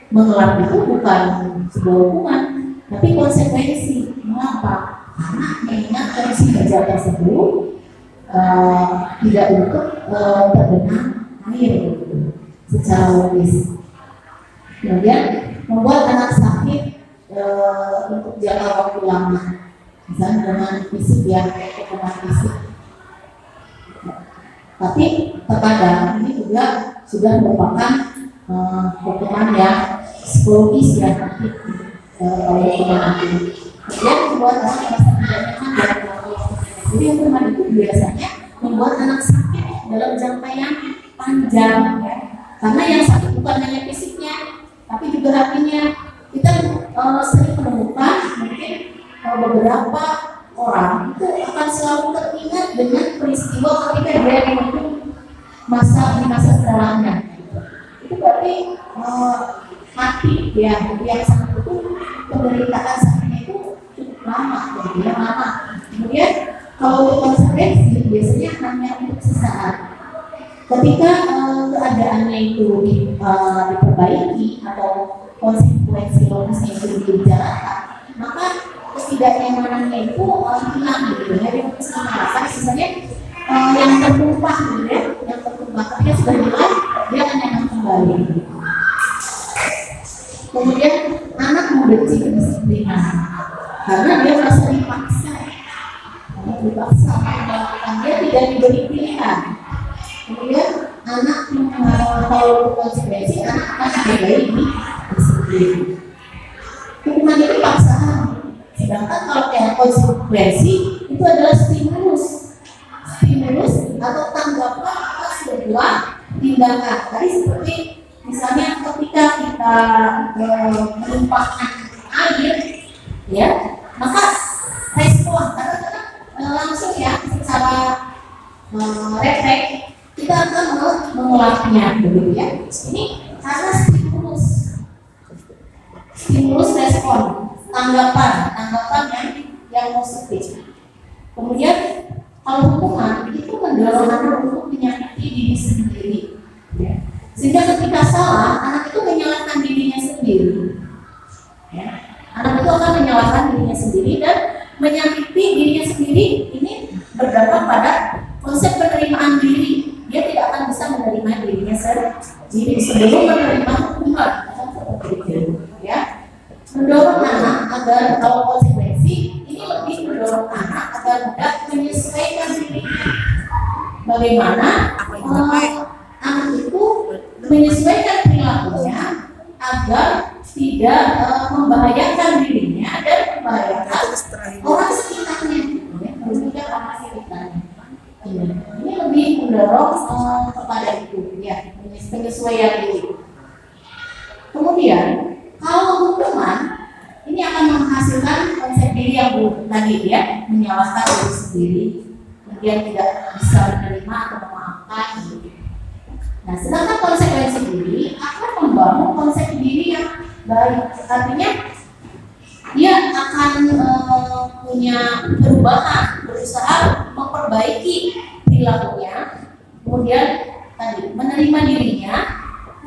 Mengelap itu bukan sebuah hukuman, tapi konsekuensi. Mengapa? Karena mengingat kondisi meja tersebut tidak untuk tergenang air secara logis. Kemudian membuat anak sakit untuk jangka waktu lama, misalnya dengan fisik ya, hukuman fisik. Tapi terkadang ini juga sudah merupakan hukuman yang psikologis ya, oleh hukuman itu. Kemudian membuat anak merasa tidak nyaman dan jadi hukuman itu biasanya membuat anak sakit dalam jangka yang panjang ya. Karena yang sakit bukan hanya fisiknya, tapi juga hatinya. Kita sering menemukan mungkin beberapa orang itu akan selalu teringat dengan peristiwa ketika dia menempuh masa setelahnya. Itu berarti mati ya, yang sakit itu penderitaan sakitnya itu cukup lama, ya, lama. Kemudian kalau konsekuensi biasanya hanya untuk sesaat. Ketika keadaannya itu diperbaiki atau konsekuensi logisnya itu dijalankan, maka ketidaknyamanannya itu hilang gitu ya. Dia bisa merasakan misalnya yang tertumpah gitu ya, yang tertumpah ketika sudah hilang dia akan nyaman kembali. Kemudian anak membenci kedisiplinan karena dia merasa dipaksa, melakukan, dia tidak diberi pilihan. Kemudian anak kalau konsekuensi anak akan dibayi disiplin. Hukuman itu paksaan. Sedangkan kalau yang konsekuensi itu adalah stimulus atau tanggapan atas sebuah tindakan. Tadi seperti misalnya ketika kita menumpahkan air, ya, maka respon kadang-kadang langsung ya secara refleks kita akan mengelapnya, begitu ya. Ini karena stimulus respon, tanggapan yang positif. Kemudian kalau hukuman itu mendorong anak untuk menyakiti diri sendiri, ya. Sehingga ketika salah, anak itu menyalahkan dirinya sendiri, ya. Anak itu akan menyalahkan dirinya sendiri dan menyakiti dirinya sendiri. Ini berdampak pada konsep penerimaan diri. Dia tidak akan bisa menerima dirinya sendiri sebelum menerima hukuman, seperti itu, ya. Mendorong anak agar kalau konsekuensi ini lebih mendorong anak agar mudah menyesuaikan dirinya. Bagaimana anak itu menyesuaikan perilakunya agar tidak membahayakan dirinya dan membahayakan orang sekitarnya, merugikan orang sekitarnya. Ini lebih mendorong kepada itu, ya, penyesuaian diri. Kemudian kalau hukuman ini akan menghasilkan konsep diri yang buruk tadi, ya, menyalahkan diri sendiri, kemudian tidak bisa menerima atau memaafkan. Nah, sedangkan konsekuensi diri akan membangun konsep diri yang baik. Artinya dia akan punya perubahan, berusaha memperbaiki perilakunya, kemudian tadi menerima dirinya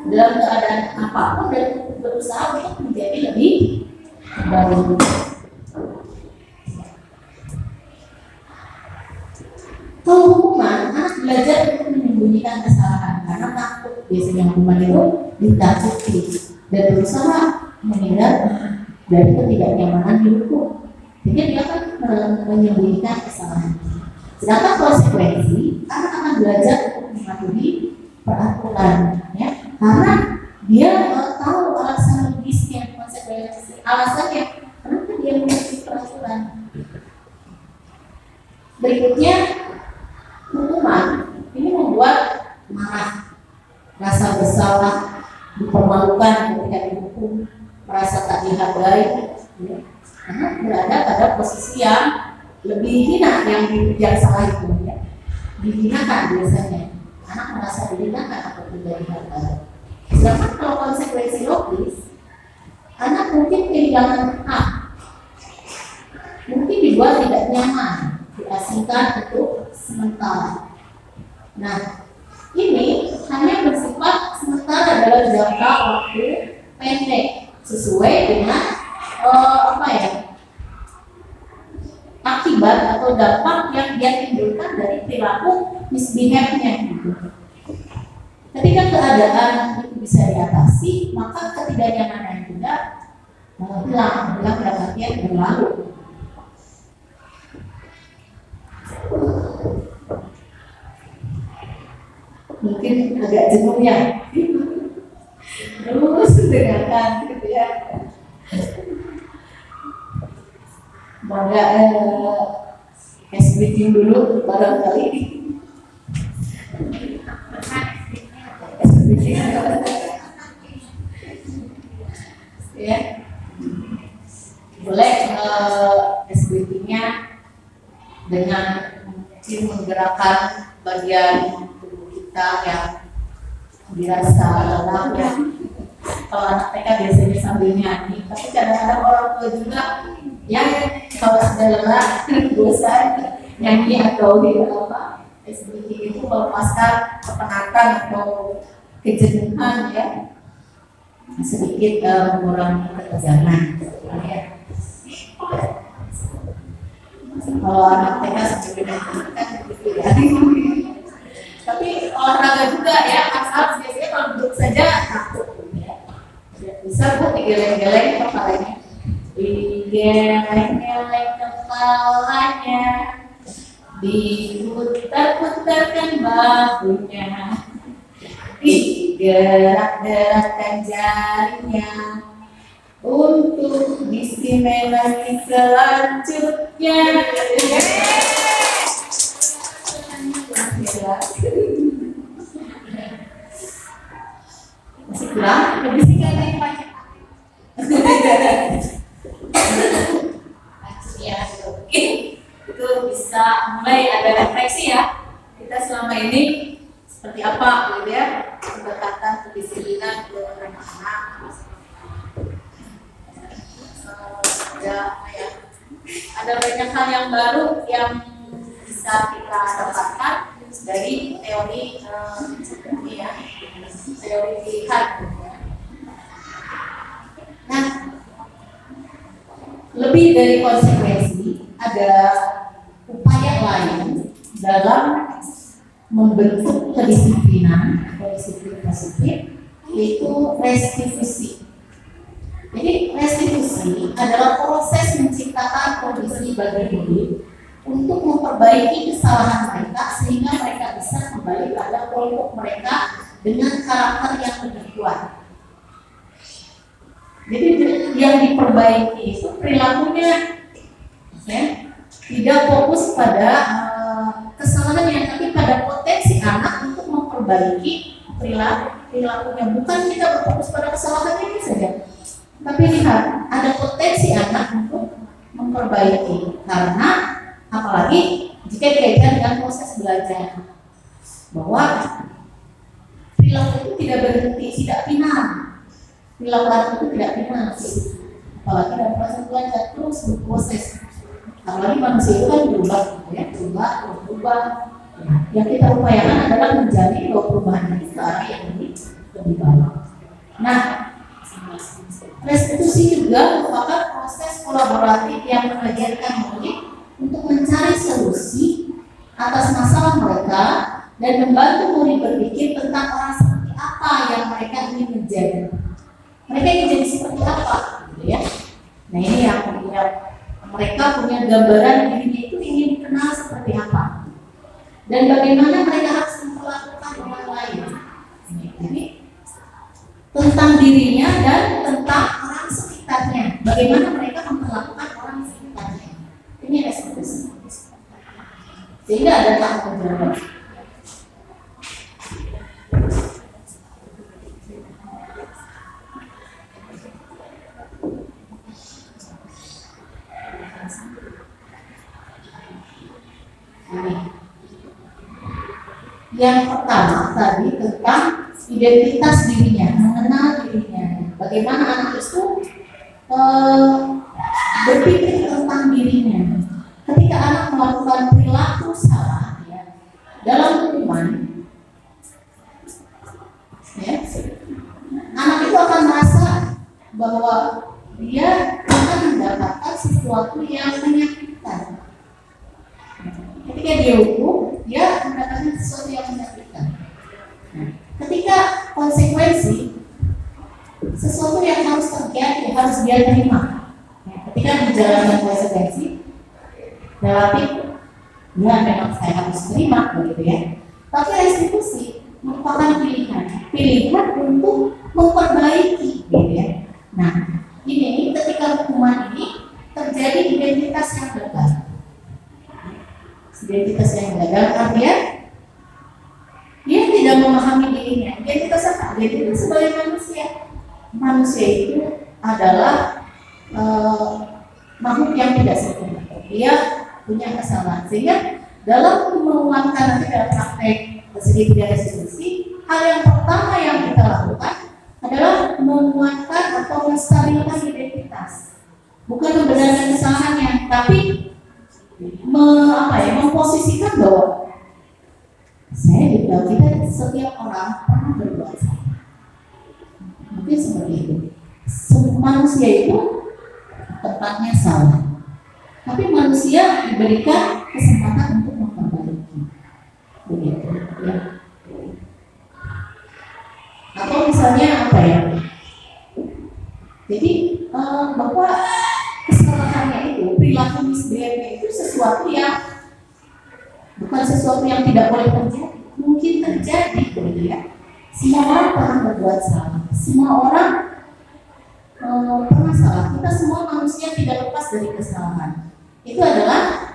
dalam keadaan apapun dan berusaha untuk menjadi lebih baik. Kalau hukuman, anak belajar untuk menyembunyikan kesalahan karena takut. Biasanya hukuman itu ditakuti dan berusaha menghindar dari ketidaknyamanan dihukum. Jadi dia akan menyembunyikan kesalahan. Sedangkan konsekuensi, anak akan belajar untuk mematuhi peraturan, ya, karena dia tahu alasan logisnya konsekuensi Alasannya, kenapa dia memiliki peraturan? Berikutnya, hukuman ini membuat marah, rasa bersalah, dipermalukan ketika dihukum, merasa tak dihargai, ya. Karena berada pada posisi yang lebih hina yang salah itu, ya. Dihinakan biasanya, anak merasa dihinakan atau tidak dihargai. Sedangkan kalau konsekuensi logis, anak mungkin kehilangan hak, mungkin dibuat tidak nyaman, diasingkan untuk sementara. Nah, ini hanya bersifat sementara dalam jangka waktu pendek sesuai dengan akibat atau dampak yang dia timbulkan dari perilaku misbehave-nya gitu. Ketika keadaan itu bisa diatasi, maka ketidaknyamanan juga hilang dalam artian berlalu. Mungkin agak jenuh ya, terus dengarkan gitu ya. Bangga SBT dulu barangkali. SBT ya, boleh SBT-nya dengan mungkin menggerakkan bagian tubuh kita yang dirasa lelah ya. Kalau anak TK biasanya sambil nyanyi, tapi kadang-kadang orang tua juga yang kalau sudah lelah bosan nyanyi atau di SBT itu melepaskan kepenatan atau kejenuhan ya, sedikit mengurangi ketegangan ya. Kalau anak TK sebenarnya kan gitu ya. Tapi olahraga juga ya, asal biasanya kalau duduk saja takut ya. Bisa buat digeleng-geleng kepalanya, digeleng-geleng kepalanya, diputar-putarkan bahunya, digerak-gerakkan jarinya untuk distimulasi selanjutnya. Masih kurang? Lebih singkat yang banyak. Ya, oke. Itu bisa mulai ada refleksi ya. Kita selama ini seperti apa gitu ya, pendekatan kedisiplinan ke anak-anak. Ada banyak hal yang baru yang bisa kita dapatkan dari teori ini ya, teori pilihan. Nah, lebih dari konsekuensi, ada upaya lain dalam membentuk kedisiplinan atau disiplin positif, yaitu restitusi. Jadi restitusi adalah proses menciptakan kondisi bagi diri untuk memperbaiki kesalahan mereka sehingga mereka bisa kembali pada kelompok mereka dengan karakter yang lebih kuat. Jadi yang diperbaiki itu perilakunya, ya, tidak fokus pada kesalahannya, tapi pada potensi anak untuk memperbaiki perilakunya. Bukan kita berfokus pada kesalahannya ini saja, tapi lihat ada potensi anak untuk memperbaiki. Karena apalagi jika dikaitkan dengan proses belajar, bahwa perilaku itu tidak berhenti, tidak final. Perilaku itu tidak final, apalagi dalam proses belajar terus berproses. Apalagi manusia itu kan berubah, ya, berubah. Yang kita upayakan adalah menjadi bahwa perubahan ini ke arah yang lebih baik. Nah, restitusi juga merupakan proses kolaboratif yang mengajarkan murid untuk mencari solusi atas masalah mereka dan membantu murid berpikir tentang orang seperti apa yang mereka ingin menjadi. Mereka ingin jadi seperti apa, gitu ya. Nah, ini yang mereka punya gambaran dirinya itu ingin dikenal seperti apa dan bagaimana mereka harus memperlakukan orang lain. Jadi tentang dirinya dan tentang orang sekitarnya, bagaimana mereka memperlakukan orang sekitarnya. Ini restitusi. Sehingga ada tanggung jawab. Yang pertama tadi tentang identitas dirinya, mengenal dirinya. Bagaimana anak itu berpikir tentang dirinya. Ketika anak melakukan perilaku salah, ya, dalam hukuman, ya, anak itu akan merasa bahwa dia akan mendapatkan sesuatu yang menyakitkan. Ketika dia hukum, dia mendapatkan sesuatu yang menyakitkan. Nah, ketika konsekuensi, sesuatu yang harus terjadi harus dia terima. Nah, ketika menjalankan konsekuensi, relatif, ya memang saya harus terima, begitu ya. Tapi restitusi merupakan pilihan untuk memperbaiki, gitu ya. Nah, ini ketika hukuman ini terjadi identitas yang gagal. Identitas yang gagal artinya dia tidak memahami dirinya. Identitas apa? Identitas sebagai manusia. Manusia itu adalah makhluk yang tidak sempurna. Dia punya kesalahan. Sehingga dalam menguatkan nanti dalam praktek segitiga restitusi, hal yang pertama yang kita lakukan adalah menguatkan atau menstabilkan identitas. Bukan membenarkan kesalahannya, tapi memposisikan bahwa saya juga kita setiap orang pernah berbuat salah. Mungkin seperti itu. Manusia itu tempatnya salah, tapi manusia diberikan kesempatan untuk memperbaiki. Begitu, ya. Atau misalnya apa ya? Jadi bahwa kesalahannya itu, perilaku misbehavior itu sesuatu yang bukan sesuatu yang tidak boleh terjadi, mungkin terjadi, begitu ya. Semua orang pernah berbuat salah, semua orang pernah salah. Kita semua manusia tidak lepas dari kesalahan. Itu adalah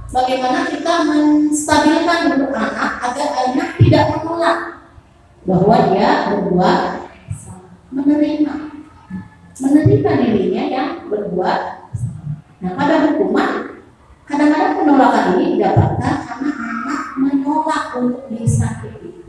bagaimana kita menstabilkan bentuk anak agar anak tidak menolak bahwa dia berbuat salah, menerima dirinya yang berbuat salah. Nah, pada hukuman kadang-kadang penolakan ini didapatkan karena anak menolak untuk disakiti,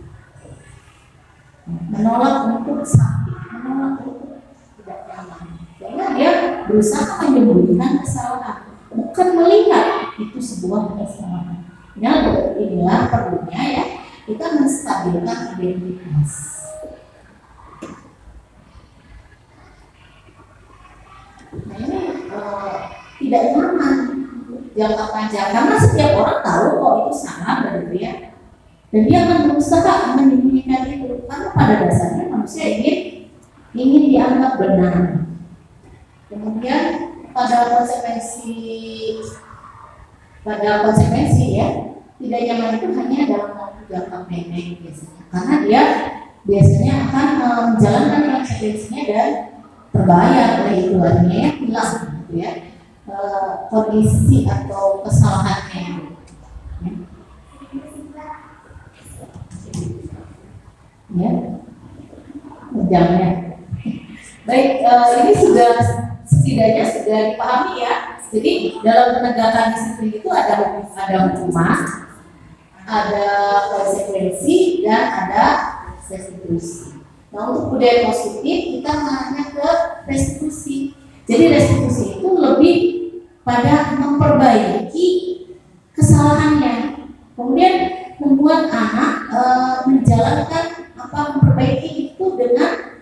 menolak untuk sakit, menolak untuk tidak nyaman. Sehingga dia berusaha menyembunyikan kesalahan, bukan melihat itu sebuah kesalahan. Nah, inilah perlunya ya kita menstabilkan identitas. Nah, ini tidak nyaman jangka panjang karena setiap orang tahu kok itu salah, begitu ya. Dan dia akan berusaha menyembunyikan itu karena pada dasarnya manusia ingin dianggap benar. Kemudian pada konsekuensi ya, tidak nyaman itu hanya dalam waktu jangka pendek biasanya, karena dia biasanya akan menjalankan konsekuensinya dan terbayar oleh itu, artinya ya hilang, gitu ya, kondisi atau kesalahannya itu. Ya, ujangnya. Baik, ini sudah setidaknya sudah dipahami ya. Jadi dalam penegakan disiplin itu ada hukuman, ada konsekuensi, dan ada restitusi. Nah, untuk budaya positif kita mengarahnya ke restitusi. Jadi restitusi itu lebih pada memperbaiki kesalahannya, kemudian membuat anak menjalankan memperbaiki itu dengan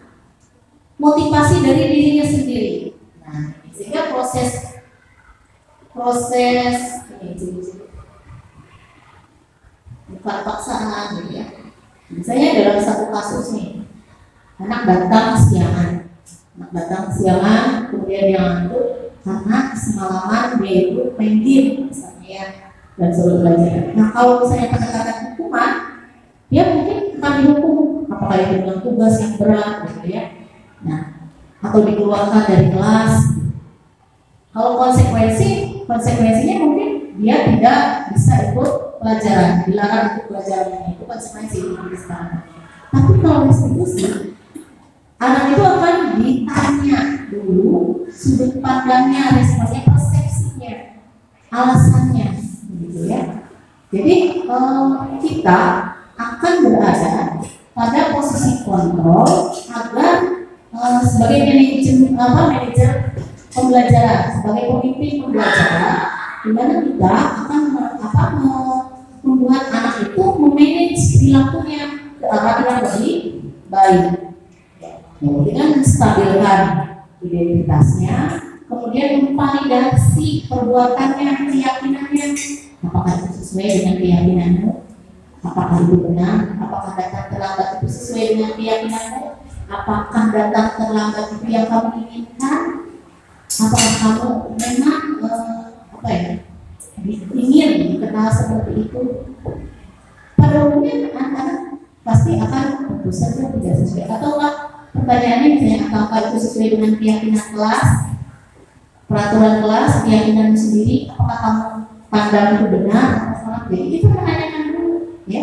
motivasi dari dirinya sendiri. Nah, sehingga proses ini bukan paksaan, gitu ya. Misalnya dalam satu kasus nih, anak datang siangan, kemudian dia ngantuk karena semalaman dia itu main game misalnya ya, dan suruh belajar. Nah, kalau misalnya pendekatan hukuman, dia mungkin akan dihukum, apakah itu dengan tugas yang berat, gitu ya. Nah, atau dikeluarkan dari kelas. Kalau konsekuensinya mungkin dia tidak bisa ikut pelajaran, dilarang ikut pelajaran, itu konsekuensi sekarang. Tapi kalau restitusi, anak itu akan ditanya dulu sudut pandangnya, responnya, persepsinya, alasannya, gitu ya. Jadi kita akan berada pada posisi kontrol agar sebagai manajer pembelajaran, sebagai pemimpin pembelajaran, di mana kita akan membuat anak itu memanage perilakunya ke arah yang lebih baik, dengan menstabilkan identitasnya, kemudian memvalidasi perbuatannya, keyakinannya, apakah itu sesuai dengan keyakinanmu, apakah itu benar, apakah datang terlambat itu sesuai dengan keyakinanmu, apakah datang terlambat itu yang kamu inginkan, apakah kamu memang ingin dikenal seperti itu. Pada umumnya anak-anak pasti akan tentu saja tidak sesuai, atau pertanyaannya misalnya apakah itu sesuai dengan keyakinan kelas, peraturan kelas, keyakinan sendiri, apakah kamu pandang itu benar atau salah. Jadi kita menanyakan dulu ya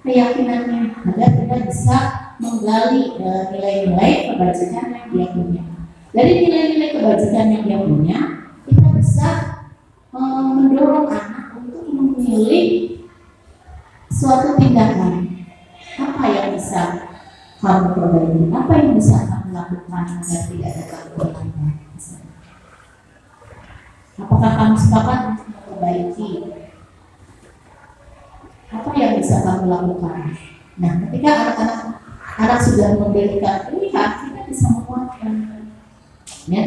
keyakinannya agar kita bisa menggali nilai-nilai kebajikan yang dia punya. Dari nilai-nilai kebajikan yang dia punya, kita bisa mendorong anak untuk memilih suatu tindakan. Apa yang bisa kamu perbaiki? Apa yang bisa kamu lakukan agar tidak ada gangguan? Apakah kamu sepakat untuk memperbaiki? Apa yang bisa kamu lakukan? Nah, ketika anak sudah memberikan pilihan, kita bisa menguatkan, ya.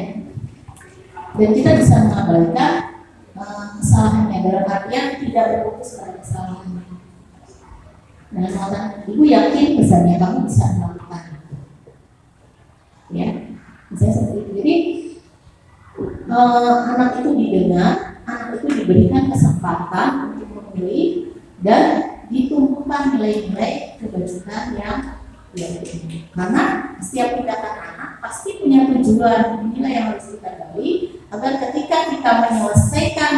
Dan kita bisa mengabaikan kesalahannya, dalam artian tidak berfokus pada kesalahannya. Nah, ibu yakin misalnya kamu bisa melakukan itu, ya, misalnya seperti itu. Jadi anak itu didengar, anak itu diberikan kesempatan untuk memilih dan ditumbuhkan nilai-nilai kebajikan yang diinginkan. Karena setiap tindakan anak pasti punya tujuan. Inilah yang harus kita gali agar ketika kita menyelesaikan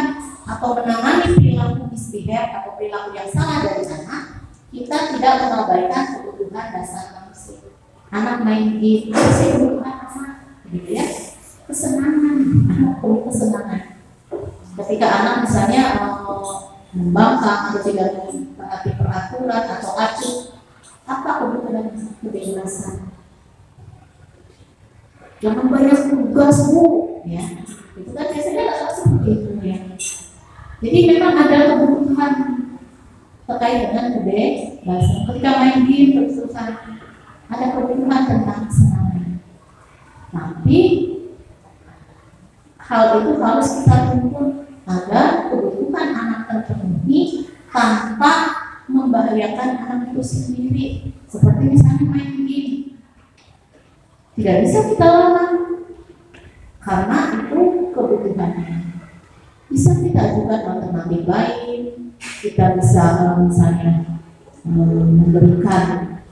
atau menangani perilaku misbehave atau perilaku yang salah dari anak, kita tidak mengabaikan kebutuhan dasar manusia. Anak main game, itu kebutuhan anak, gitu ya. Kesenangan, anak perlu kesenangan. Ketika anak misalnya membangkang atau tidak mentaati peraturan atau acuh, apa kebutuhan kebebasan? Jangan banyak tugas, Bu, ya. Itu kan biasanya anak seperti itu ya. Jadi memang ada kebutuhan terkait dengan kebebasan. Ketika main game terus-terusan, ada kebutuhan tentang kesenangan. Tapi hal itu harus kita tuntut agar kebutuhan anak terpenuhi tanpa membahayakan anak itu sendiri. Seperti misalnya main game, tidak bisa kita larang karena itu kebutuhannya. Bisa kita ajukan alternatif lain, kita bisa misalnya memberikan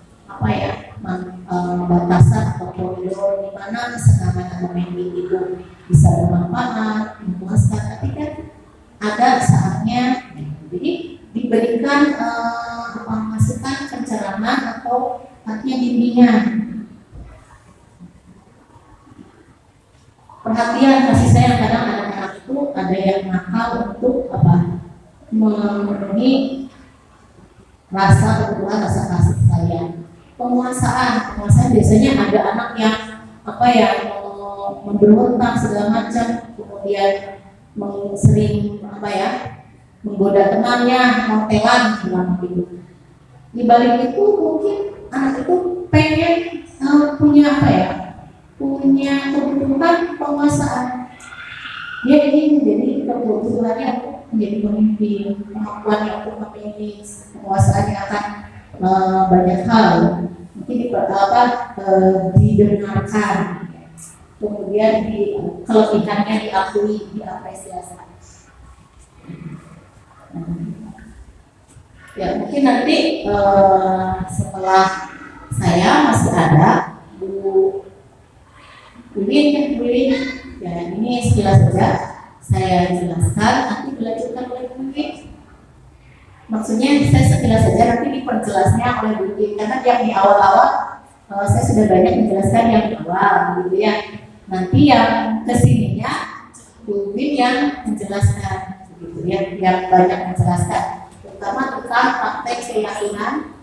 batasan atau koridor di mana kesenangan atau main game itu bisa bermanfaat, memuaskan, tapi kan ada saatnya. Jadi diberikan masukan, pencerahan atau artinya bimbingan, perhatian, kasih sayang. Kadang anak-anak itu ada yang nakal untuk memenuhi rasa kebutuhan, rasa kasih sayang. Penguasaan biasanya ada anak yang memberontak segala macam, kemudian sering menggoda temannya, montelan selama hidup. Di balik itu mungkin anak itu pengen punya kebutuhan penguasaan. Dia ingin menjadi kebutuhannya untuk menjadi pemimpin, kemampuannya untuk memilih, penguasaannya akan banyak hal. Mungkin didengarkan, kemudian kelebihannya diakui, diapresiasi. Ya mungkin nanti setelah saya masih ada Bu Wiwin, ya ini sekilas saja. saya jelaskan, nanti dilanjutkan oleh Bu Win. Maksudnya saya sekilas saja, nanti diperjelasnya oleh Bu Win, karena yang di awal-awal saya sudah banyak menjelaskan yang di awal, gitu ya. Nanti yang kesininya Bu Win yang menjelaskan, gitu ya, yang banyak menjelaskan, terutama tentang praktek keyakinan,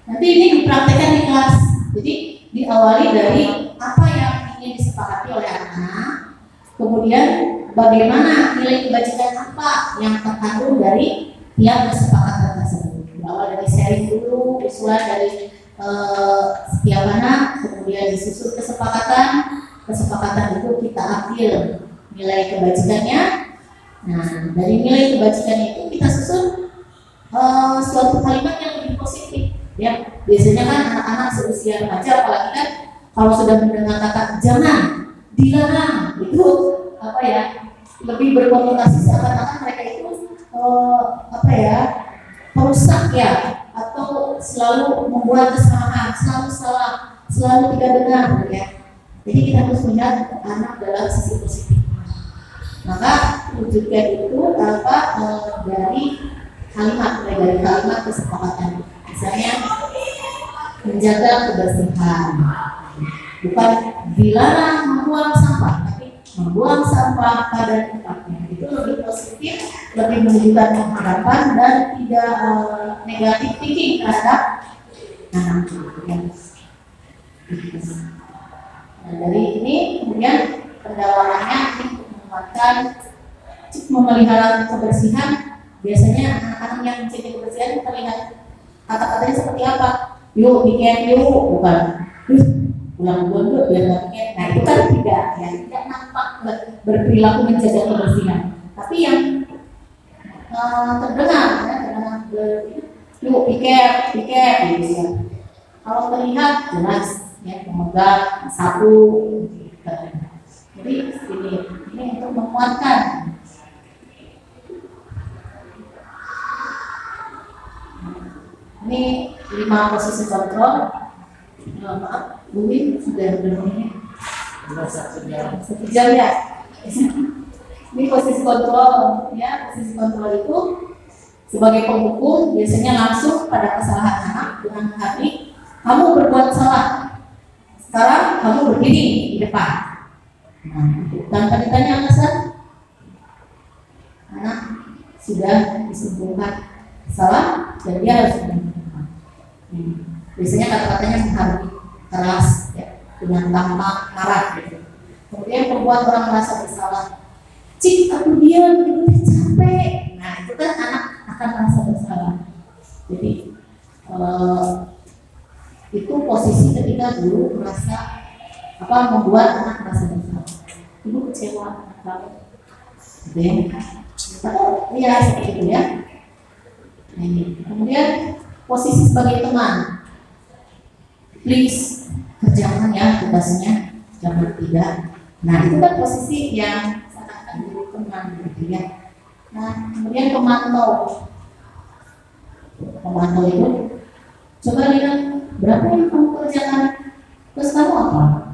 nanti ini dipraktekkan di kelas. Jadi diawali dari apa yang ingin disepakati oleh anak, kemudian bagaimana nilai kebajikan apa yang terkandung dari tiap kesepakatan tersebut. Berawal dari sharing dulu, usulan dari setiap anak, kemudian disusun kesepakatan itu kita ambil nilai kebajikannya. Nah, dari nilai kebajikannya itu kita susun suatu kalimat yang lebih positif. Ya, biasanya kan anak-anak seusia remaja, apalagi kan kalau sudah mendengar kata jangan, dilarang, itu apa ya, lebih berkonotasi seakan-akan mereka itu apa ya, perusak ya, atau selalu membuat kesalahan, selalu salah, selalu tidak benar ya. Jadi kita harus melihat anak dalam sisi positif. Maka wujudkan itu apa dari kalimat, mulai dari kalimat kesepakatan. Misalnya menjaga kebersihan, bukan dilarang membuang sampah, tapi membuang sampah pada tempatnya. Itu lebih positif, lebih menunjukkan pengharapan dan tidak negatif thinking terhadap anak. Nah, dari ini kemudian pendalamannya untuk menguatkan memelihara kebersihan. Biasanya anak-anak yang mencintai kebersihan terlihat kata-katanya seperti apa? Yuk bikin yuk, bukan pulang dulu biar nggak bikin. Nah itu kan tidak nampak berperilaku menjaga kebersihan. Tapi yang terdengar yuk pikir gitu ya. Kalau terlihat jelas ya, memegang satu. Jadi ini untuk menguatkan. Ini 5 posisi kontrol. Maaf, Bu Win sudah berapa? 1 jam ya. Ini posisi kontrol ya. Posisi kontrol itu sebagai penghukum biasanya langsung pada kesalahan anak dengan menghakimi, kamu berbuat salah. Sekarang kamu berdiri di depan. Tanpa ditanya alasan, anak sudah disimpulkan salah dan dia harus berhenti. Biasanya kata-katanya menghargai keras ya, dengan tampak marah gitu. Kemudian membuat orang merasa bersalah. Cik, aku diam, ibu capek. Nah itu kan anak akan merasa bersalah. Jadi itu posisi ketika guru merasa membuat anak merasa bersalah. Ibu kecewa anak kamu. Gitu ya. Atau ya seperti itu ya. Nah, ini. Kemudian posisi sebagai teman, please kerjakan ya tugasnya, jangan tidak. Nah itu kan posisi yang seakan-akan jadi teman gitu ya. Nah kemudian pemantau itu coba lihat berapa yang kamu kerjakan, terus kamu apa.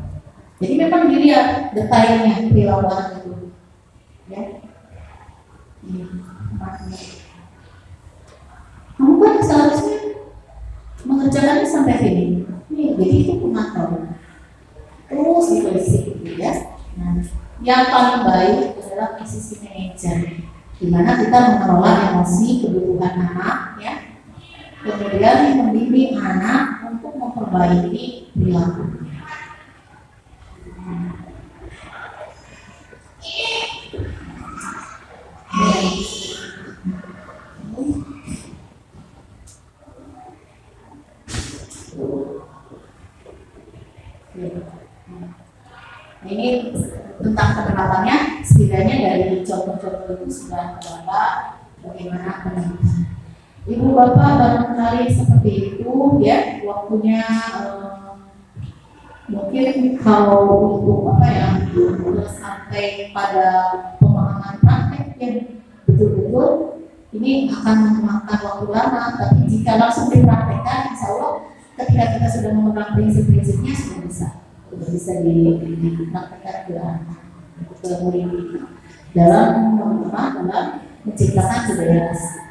Jadi memang dilihat detailnya perilaku anak itu ya. Kamu kan seharusnya mengerjakannya sampai sini. Jadi itu pemantau. Terus ditelisik gitu ya. Nah, yang paling baik adalah posisi manajer, di mana kita mengelola emosi kebutuhan anak ya. Kemudian membimbing anak untuk memperbaiki perilaku. Ini tentang penerapannya, setidaknya dari contoh-contoh itu sudah terdapat bagaimana penerapan. Ibu bapak barangkali seperti itu ya, waktunya mungkin kalau untuk sampai pada pemahaman praktek yang betul-betul ini akan memakan waktu lama, tapi jika langsung dipraktekkan, insya Allah ketika kita sudah memegang prinsip-prinsipnya sudah bisa dipraktekkan ke anak, ke murid kita dalam menciptakan budaya bersih.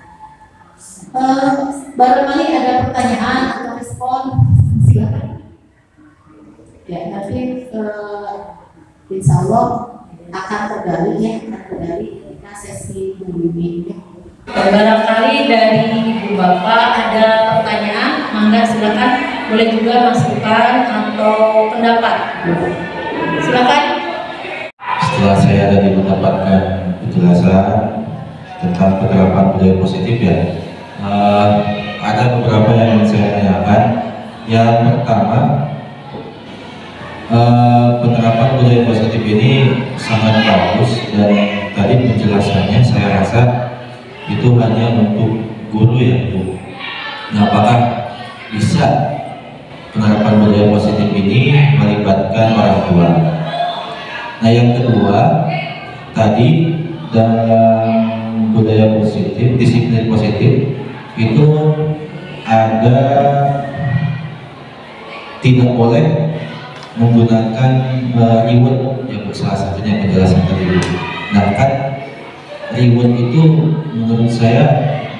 Barangkali ada pertanyaan atau respon, silakan. Ya, nanti insya Allah akan tergali ketika sesi pembimbing. Barangkali dari Ibu Bapak ada pertanyaan, mangga silakan, boleh juga masukan atau pendapat. Silakan. Setelah saya tadi mendapatkan penjelasan tentang penerapan budaya positif ya, ada beberapa yang ingin saya tanyakan. Yang pertama, penerapan budaya positif ini sangat bagus dan tadi penjelasannya saya rasa itu hanya untuk guru ya Bu. Nah, apakah bisa penerapan budaya positif ini melibatkan orang tua? Nah, yang kedua, tadi dalam budaya positif, disiplin positif itu ada tidak boleh menggunakan reward ya Bu, salah satunya penjelasan tadi Bu. Nah, kan reward itu menurut saya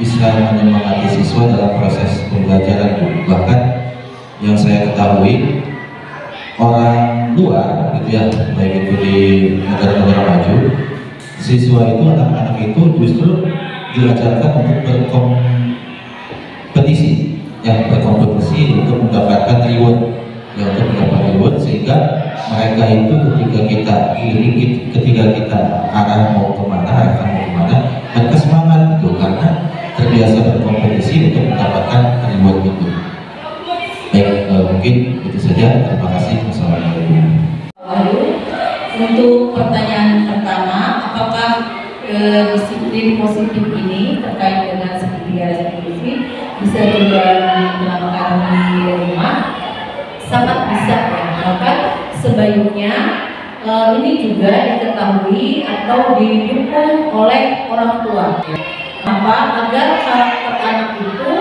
bisa menyemangati siswa dalam proses pembelajaran Bu. Bahkan yang saya ketahui orang luar gitu ya, baik itu di negara-negara maju, siswa itu, anak-anak itu justru diajarkan untuk berkompetisi untuk mendapatkan reward ya, untuk mendapatkan reward, sehingga mereka itu ketika kita arahkan mau kemana, mereka semangat gitu karena terbiasa berkompetisi untuk mendapatkan reward itu. Baik, mungkin itu saja. Terima kasih. Wassalamualaikum. Lalu untuk pertanyaan pertama, apakah disiplin positif ini terkait dengan segitiga restitusi bisa juga diterapkan di rumah? Sangat bisa ya, bahkan sebaiknya ini juga diketahui atau didukung oleh orang tua. Agar karakter anak itu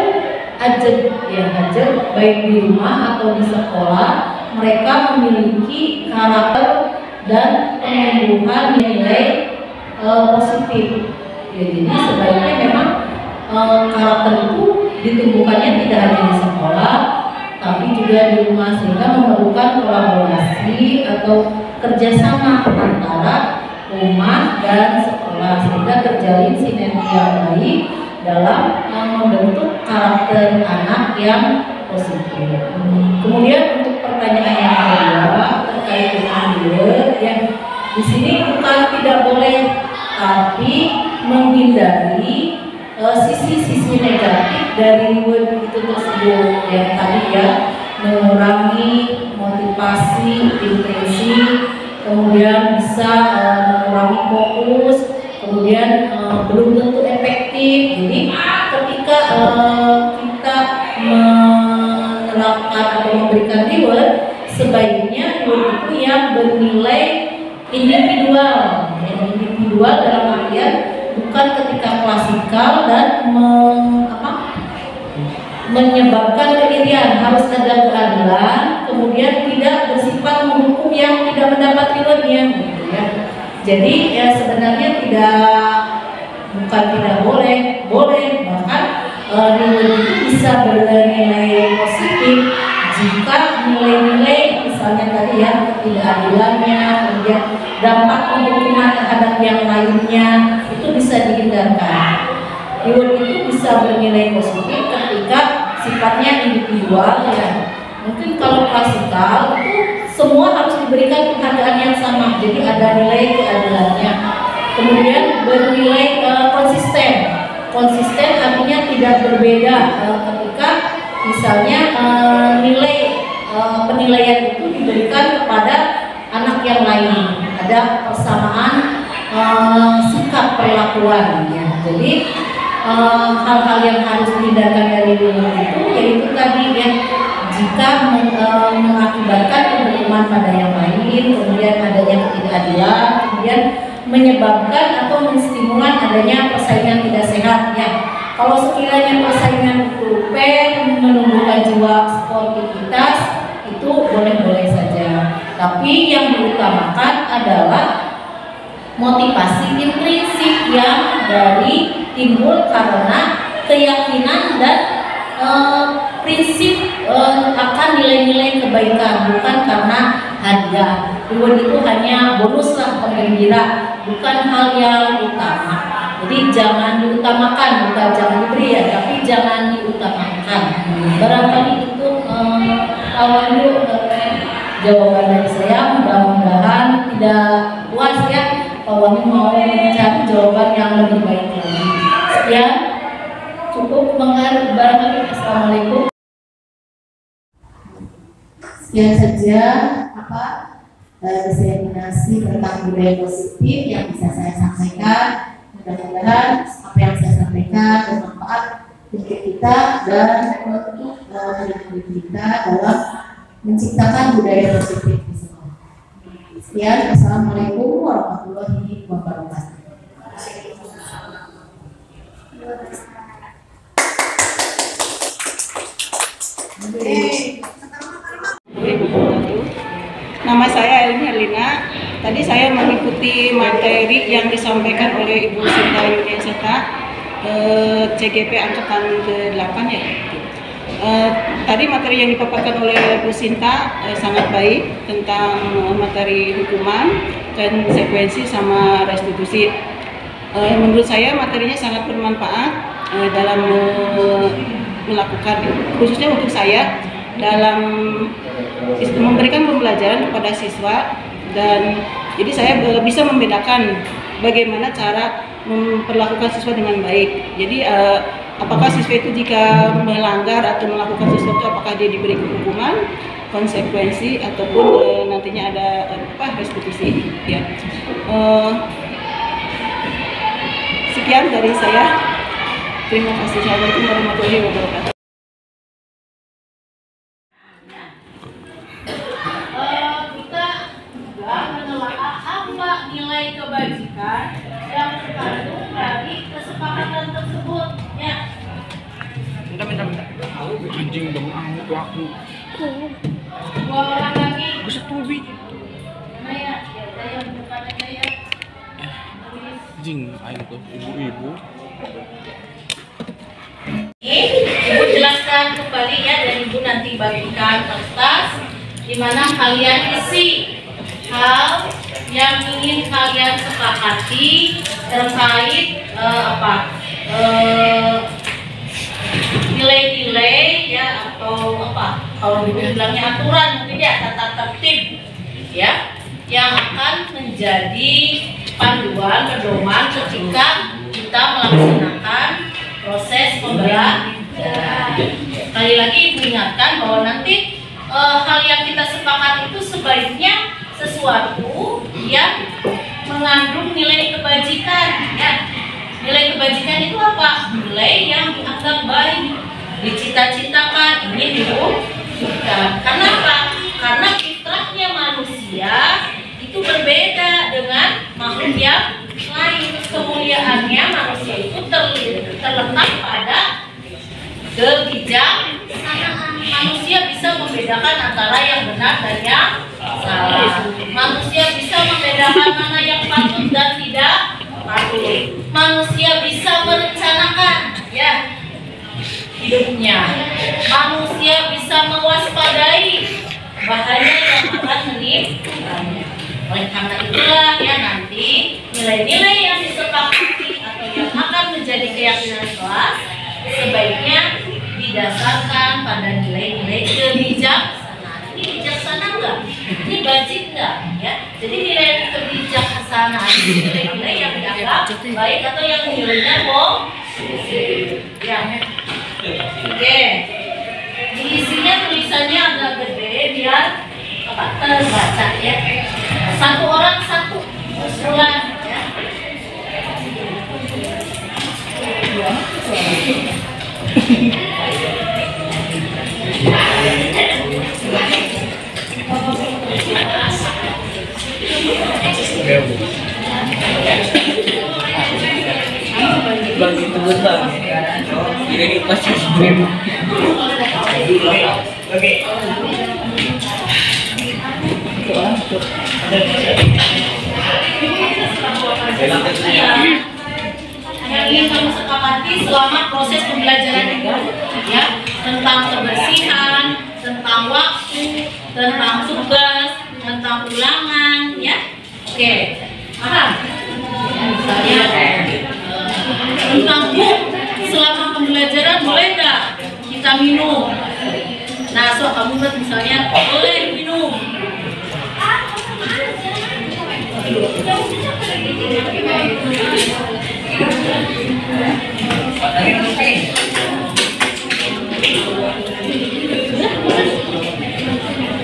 ajar baik di rumah atau di sekolah, mereka memiliki karakter dan penumbuhan nilai positif. Ya, jadi sebaiknya memang karakter itu ditumbuhkannya tidak hanya di sekolah, tapi juga di rumah, sehingga memerlukan kolaborasi atau kerjasama antara rumah dan sekolah, sehingga terjalin sinergi yang baik dalam membentuk karakter anak yang positif. Kemudian untuk pertanyaan yang kedua terkait dengan reward, yang di sini bukan tidak boleh, tapi menghindari sisi-sisi negatif dari reward itu tersebut, yang tadi ya, mengurangi motivasi, intensi, kemudian bisa mengurangi fokus, kemudian belum tentu efektif. Jadi ketika kita menerapkan atau memberikan reward, sebaiknya reward itu yang bernilai individual, dalam artian bukan ketika klasikal dan menyebabkan keirian, harus ada keadilan, kemudian tidak bersifat menghukum yang tidak mendapat rewardnya, gitu ya. Jadi ya sebenarnya bukan tidak boleh, bahkan reward itu bisa bernilai positif jika nilai-nilai misalnya tadi ya, ketidakadilannya, kemudian dampak penghukuman terhadap yang lainnya itu bisa dihindarkan. Reward itu bisa bernilai positif ketika sifatnya individual ya. Mungkin kalau klasikal itu semua harus diberikan penghargaan yang sama, jadi ada nilai keadilannya. Kemudian bernilai konsisten artinya tidak berbeda ketika misalnya nilai penilaian itu diberikan kepada anak yang lain, ada persamaan sikap perlakuan ya. Jadi hal-hal yang harus dihindarkan dari reward itu yaitu tadi ya, jika mengakibatkan penerimaan pada yang lain, kemudian adanya ketidakadilan, kemudian menyebabkan atau menstimulan adanya persaingan tidak sehat ya. Kalau sekiranya persaingan itu fair, menumbuhkan jiwa sportivitas, itu boleh-boleh saja. Tapi yang diutamakan adalah motivasi intrinsik yang dari timbul karena keyakinan dan prinsip akan nilai-nilai kebaikan, bukan karena hadiah. Reward itu hanya bonus lah, penggembira, bukan hal yang utama. Jadi jangan diutamakan, bukan jangan diberi ya, tapi jangan diutamakan. Barangkali itu awal dulu jawaban dari saya. Mudah-mudahan tidak puas ya. Pak Wahyu mau mencari jawaban yang lebih baik lagi. Sekian, cukup mengenai barangkali. Assalamualaikum. Sekian saja diseminasi tentang budaya positif yang bisa saya sampaikan. Mudah-mudahan apa yang saya sampaikan bermanfaat untuk kita dan untuk murid-murid kita dalam menciptakan budaya positif di sekolah. Sekian, assalamualaikum warahmatullahi wabarakatuh. Nama saya Elmi Herlina. Tadi saya mengikuti materi yang disampaikan oleh Ibu Sinta Yudiaseta, CGP Angkatan ke-8 ya. Tadi materi yang dipaparkan oleh Bu Sinta sangat baik tentang materi hukuman, konsekuensi sama restitusi. Menurut saya materinya sangat bermanfaat dalam melakukan, khususnya untuk saya, dalam memberikan pembelajaran kepada siswa, dan jadi saya bisa membedakan bagaimana cara memperlakukan siswa dengan baik. Jadi apakah siswa itu jika melanggar atau melakukan sesuatu, apakah dia diberi hukuman, konsekuensi, ataupun nantinya ada restitusi ya. Sekian dari saya. Terima kasih. Assalamualaikum warahmatullahi wabarakatuh. Nilai kebajikan yang terkandung dari kesepakatan tersebut ya. Bentar. Anjing dong, aku. Dua orang lagi. Gue satu lebih. Nah ya, saya bukan saya. Anjing, ayo tuh ibu-ibu. Ibu jelaskan kembali ya, dan ibu nanti bagikan kertas di mana kalian isi hal yang ingin kalian sepakati terkait nilai-nilai ya, atau kalau dibilangnya aturan mungkin ya, tata tertib ya, yang akan menjadi panduan pedoman ketika kita melaksanakan proses pembelajaran. Sekali lagi ibu ingatkan bahwa nanti hal yang kita sepakat itu sebaiknya sesuatu yang mengandung nilai kebajikan ya. Nilai kebajikan itu apa? Nilai yang dianggap baik, dicita-citakan, ingin diwujudkan. Karena apa? Karena fitrahnya manusia itu berbeda dengan makhluk yang lain. Kemuliaannya manusia itu terletak pada kebijaksanaan. Manusia bisa membedakan antara yang benar dan yang salah. Manusia bisa membedakan mana yang patut dan tidak patut. Manusia bisa merencanakan ya hidupnya. Manusia bisa mewaspadai bahaya yang akan menimpanya. Oleh karena itulah ya, nanti nilai-nilai yang disepakati atau yang akan menjadi keyakinan kelas sebaiknya didasarkan pada nilai-nilai kebijaksanaan. Ini bijaksana enggak? Ini bajik enggak? Ya. Jadi nilai kebijaksanaan itu nilai-nilai yang dianggap baik atau yang nilainya positif. Ya. Oke. Isinya tulisannya agak gede biar terbaca ya. Satu orang satu usulan ya. bang itu bang. Ini pasti stream. Oke. Yang ingin kamu sepakati selama proses pembelajaran itu, ya, tentang kebersihan, tentang waktu, tentang tugas, tentang ulangan, ya. Oke, paham? Misalnya tentang selama pembelajaran boleh nggak kita minum? Nah, so kamu buat misalnya boleh minum.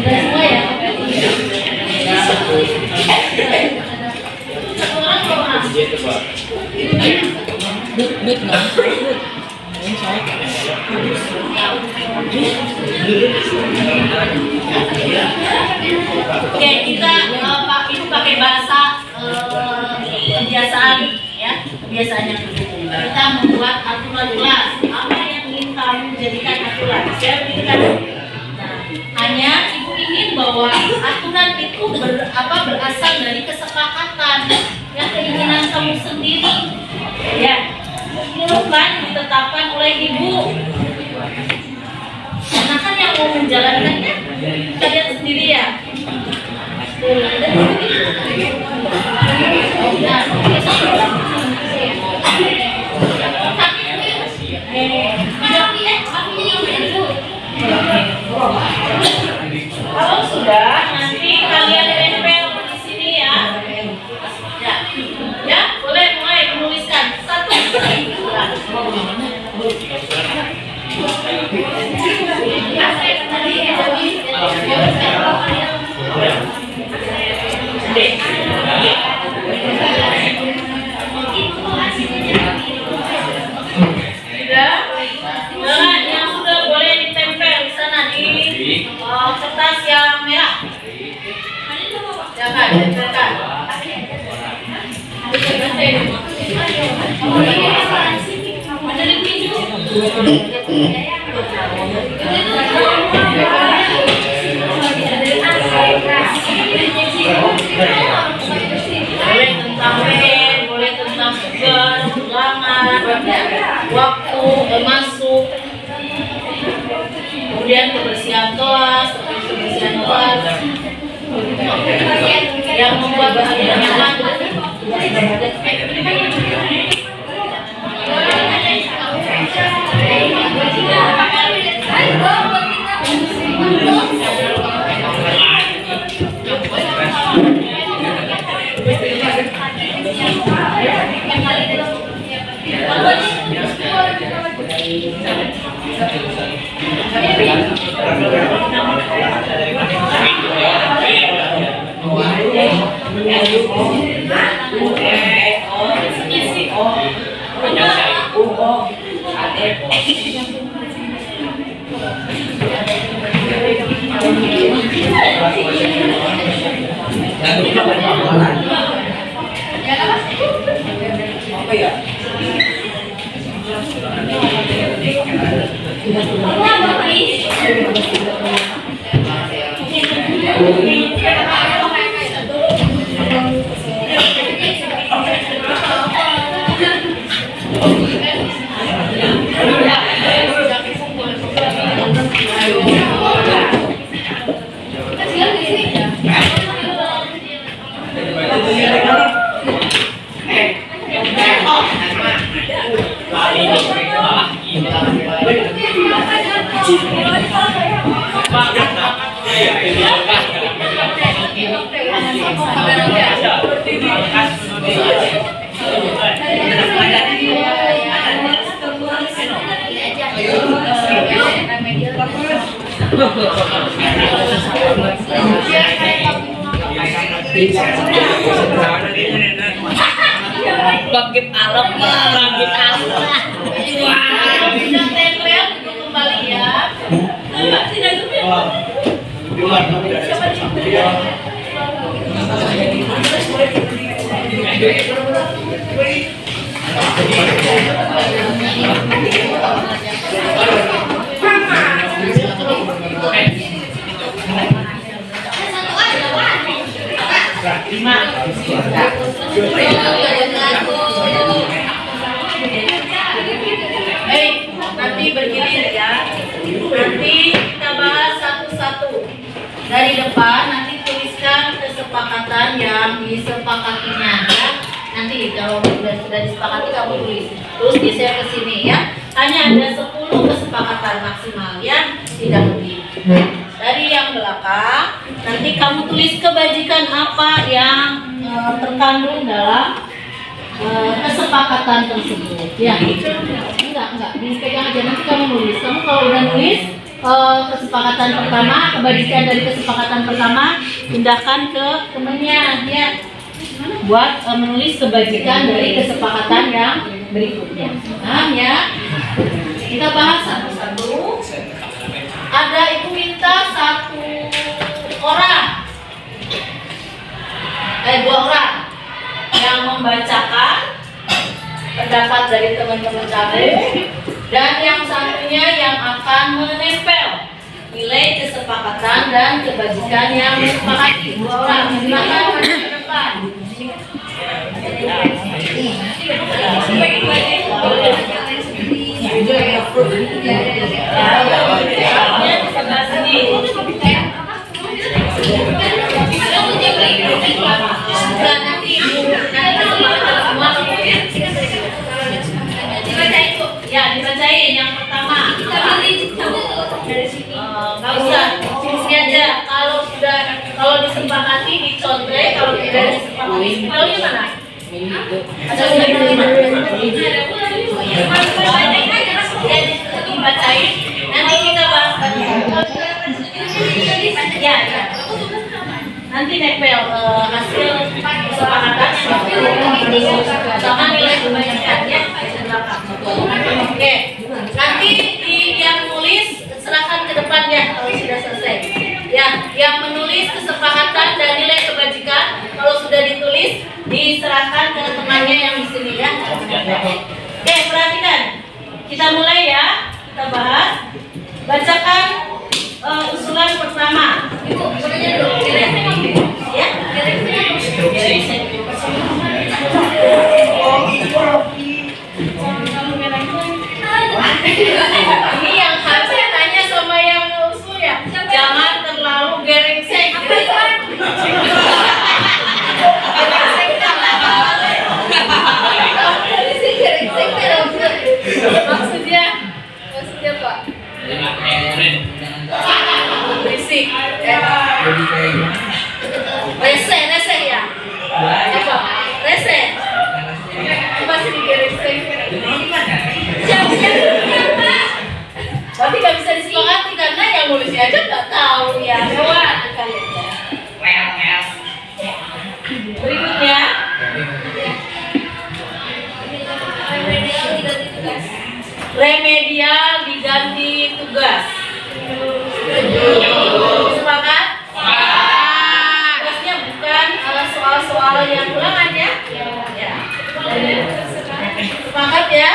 Semua ya? Oke, kita itu pakai bahasa kebiasaan, ya, kebiasaan yang begitu. Kita membuat aturan kelas. Apa yang ingin kamu jadikan aturan? Saya berikan. Nah, hanya ibu ingin bahwa aturan itu berasal dari kesepakatan, ya, keinginan kamu sendiri, ya. Ini kan ditetapkan oleh ibu. Karena kan yang mau menjalankannya kalian sendiri, ya. Kalau sudah, nanti kalian tempel di sini, ya. Ya, boleh mulai menuliskan satu. Nah, yang sudah boleh ditempel di sana di kertas yang merah. Jangan, tempelkan. Ada di pinju. Boleh tentang pen, boleh tentang tugas, ulangan, waktu masuk, kemudian kebersihan kelas, yang membuat bahagia nyaman. Bangkit alam, bangkit alam. Wah, bisa tempel itu kembali, ya. Tidak siapa Nanti bergilir ya. Nanti kita bahas satu-satu. Dari depan nanti tuliskan kesepakatan yang disepakatinya ya. Nanti kalau sudah disepakati kamu tulis. Terus geser ke sini ya. Hanya ada 10 kesepakatan maksimal ya, tidak lebih. Dari yang belakang nanti kamu tulis kebajikan apa yang terkandung dalam kesepakatan tersebut ya. Enggak, dipegang aja, nanti kamu nulis. Kamu kalau udah nulis kesepakatan pertama, kebajikan dari kesepakatan pertama, pindahkan ke temennya ya, buat menulis kebajikan dari kesepakatan yang berikutnya. Nah ya, kita bahas satu-satu. Ada ibu minta 1 orang, 2 orang yang membacakan pendapat dari teman-teman kamu, dan yang satunya yang akan menempel nilai kesepakatan dan kebajikan yang disepakati. 2 orang, silakan maju ke depan. Dibacain yang pertama. Nggak usah, sini aja. Kalau disepakati dicontrek, kalau tidak disepakati, spellnya mana? Ada dibacain. Nanti kita bahas lagi. Ya. Nanti nempel hasil kesepakatan sama nilai kebajikannya. Oke, nanti yang nulis serahkan ke depannya kalau sudah selesai. Ya, yang menulis kesepakatan dan nilai kebajikan kalau sudah ditulis diserahkan ke temannya yang di sini ya. Oke, perhatikan. Kita mulai ya. Kita bahas. Bacakan usulan pertama. Ibu, sebenarnya dulu. Ya. Ini yang harusnya tanya sama yang usul ya. Jangan terlalu gerengsek. Maksudnya Pak? Berisik. Rese ya. Apa? Rese. Masih digerengsek. Tapi nggak bisa disepakati karena yang nulisnya aja nggak tahu ya. Lewat kalian. Berikutnya. Remedial diganti tugas. Sepakat? Tugasnya bukan soal-soal yang ulangan ya? Ya. Sepakat ya?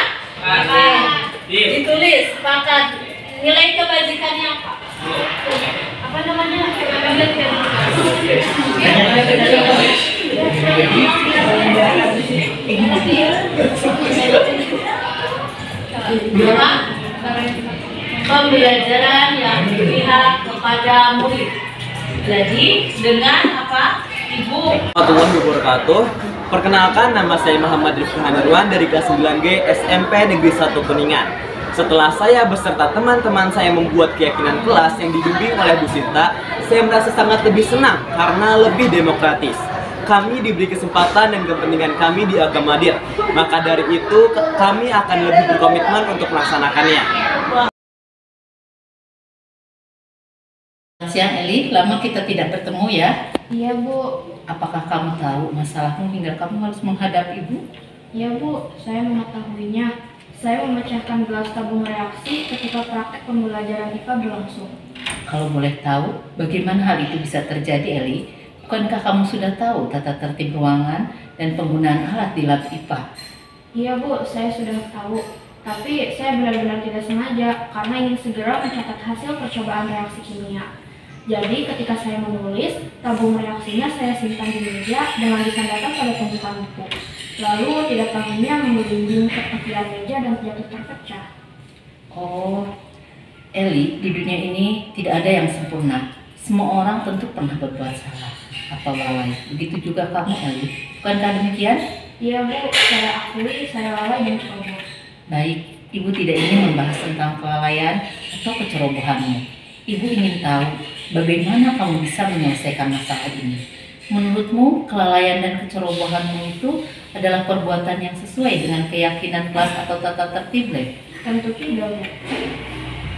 Ditulis, sepakat. Nilai kebajikannya apa? Apa namanya? Pembelajaran yang berpihak kepada murid. Jadi dengan apa? Ibu. Warahmatullahi wabarakatuh. Perkenalkan, nama saya Muhammad Rifki Hanarwan dari kelas 9G SMP Negeri 1 Kuningan. Setelah saya beserta teman-teman saya membuat keyakinan kelas yang dibimbing oleh Bu Sinta, saya merasa sangat lebih senang karena lebih demokratis. Kami diberi kesempatan dan kepentingan kami diakomodir. Maka dari itu, kami akan lebih berkomitmen untuk melaksanakannya. Siang Eli, lama kita tidak bertemu ya. Iya Bu. Apakah kamu tahu masalahmu hingga kamu harus menghadap ibu? Iya Bu, saya mengetahuinya. Saya memecahkan gelas tabung reaksi ketika praktek pembelajaran IPA berlangsung. Kalau boleh tahu, bagaimana hal itu bisa terjadi Eli? Bukankah kamu sudah tahu tata tertib ruangan dan penggunaan alat di lab IPA? Iya Bu, saya sudah tahu. Tapi saya benar-benar tidak sengaja karena ingin segera mencatat hasil percobaan reaksi kimia. Jadi ketika saya menulis, tabung reaksinya saya simpan di meja dengan disandarkan pada tumpukan buku. Lalu tidak tahunya membimbing ke tepian meja dan jatuh terpecah. Oh, Eli, di dunia ini tidak ada yang sempurna. Semua orang tentu pernah berbuat salah atau lalai. Begitu juga kamu, Eli. Bukankah demikian? Iya Bu, saya akui saya lalai dan ceroboh. Baik, Ibu tidak ingin membahas tentang kelalaian atau kecerobohanmu. Ibu ingin tahu bagaimana kamu bisa menyelesaikan masalah ini. Menurutmu, kelalaian dan kecerobohanmu itu adalah perbuatan yang sesuai dengan keyakinan kelas atau tata tertib, Le? Tentu tidak Bu.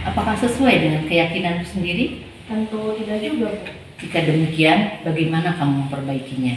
Apakah sesuai dengan keyakinanmu sendiri? Tentu tidak juga Bu. Jika demikian, bagaimana kamu memperbaikinya?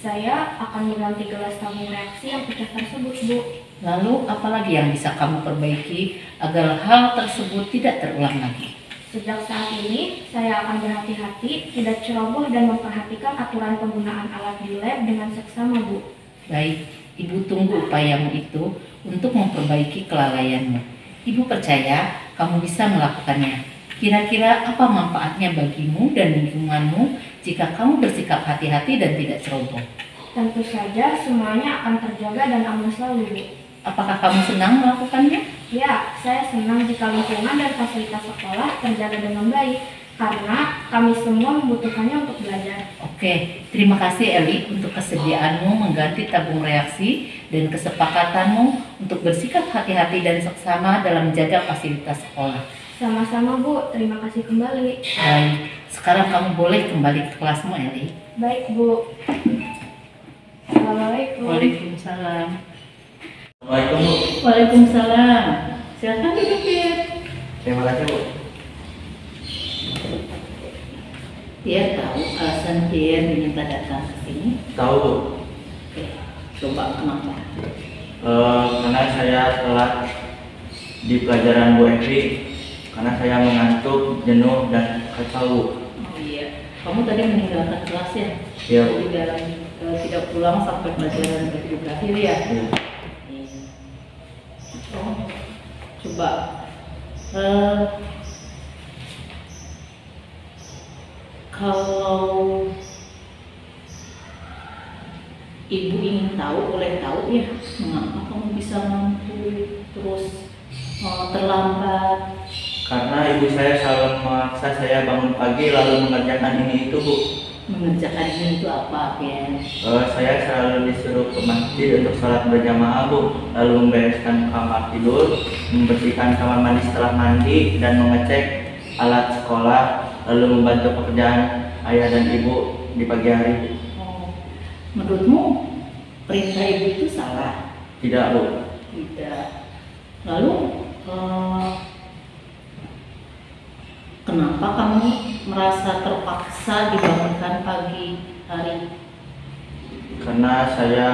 Saya akan mengganti gelas tabung reaksi yang pecah tersebut Bu. Lalu, apalagi yang bisa kamu perbaiki agar hal tersebut tidak terulang lagi? Sejak saat ini, saya akan berhati-hati, tidak ceroboh dan memperhatikan aturan penggunaan alat di lab dengan seksama Bu. Baik, Ibu tunggu upayamu itu untuk memperbaiki kelalaianmu. Ibu percaya kamu bisa melakukannya. Kira-kira apa manfaatnya bagimu dan lingkunganmu jika kamu bersikap hati-hati dan tidak ceroboh? Tentu saja semuanya akan terjaga dan aman selalu Bu. Apakah kamu senang melakukannya? Ya, saya senang jika lingkungan dan fasilitas sekolah terjaga dengan baik karena kami semua membutuhkannya untuk belajar. Oke, terima kasih Eli untuk kesediaanmu mengganti tabung reaksi dan kesepakatanmu untuk bersikap hati-hati dan seksama dalam menjaga fasilitas sekolah. Sama-sama Bu, terima kasih kembali. Baik, sekarang kamu boleh kembali ke kelasmu Eli. Baik Bu. Assalamualaikum. Waalaikumsalam. Assalamualaikum Bu. Waalaikumsalam. Silakan duduk ya. Terima kasih Bu. Dia tahu alasan dia diminta datang ke sini. Tahu Bu. Oke, coba kenapa? Karena saya telat di pelajaran Bu Evi karena saya mengantuk, jenuh dan kacau Bu. Oh iya, kamu tadi meninggalkan kelas ya? Iya Bu. Tidak pulang sampai pelajaran berakhir ya? Iya. Oh, coba kalau Ibu ingin tahu, boleh tahu ya mengapa kamu bisa mampu terus terlambat? Karena ibu saya selalu memaksa saya bangun pagi lalu mengerjakan ini itu Bu. Mengerjakan ini itu apa ya? Saya selalu disuruh ke masjid untuk sholat berjamaah Bu, lalu membereskan kamar tidur, membersihkan kamar mandi setelah mandi, dan mengecek alat sekolah, lalu membantu pekerjaan ayah dan ibu di pagi hari. Oh, menurutmu perintah ibu itu salah? Tidak Bu. Tidak. Lalu kenapa kamu merasa terpaksa dibangunkan pagi hari? Karena saya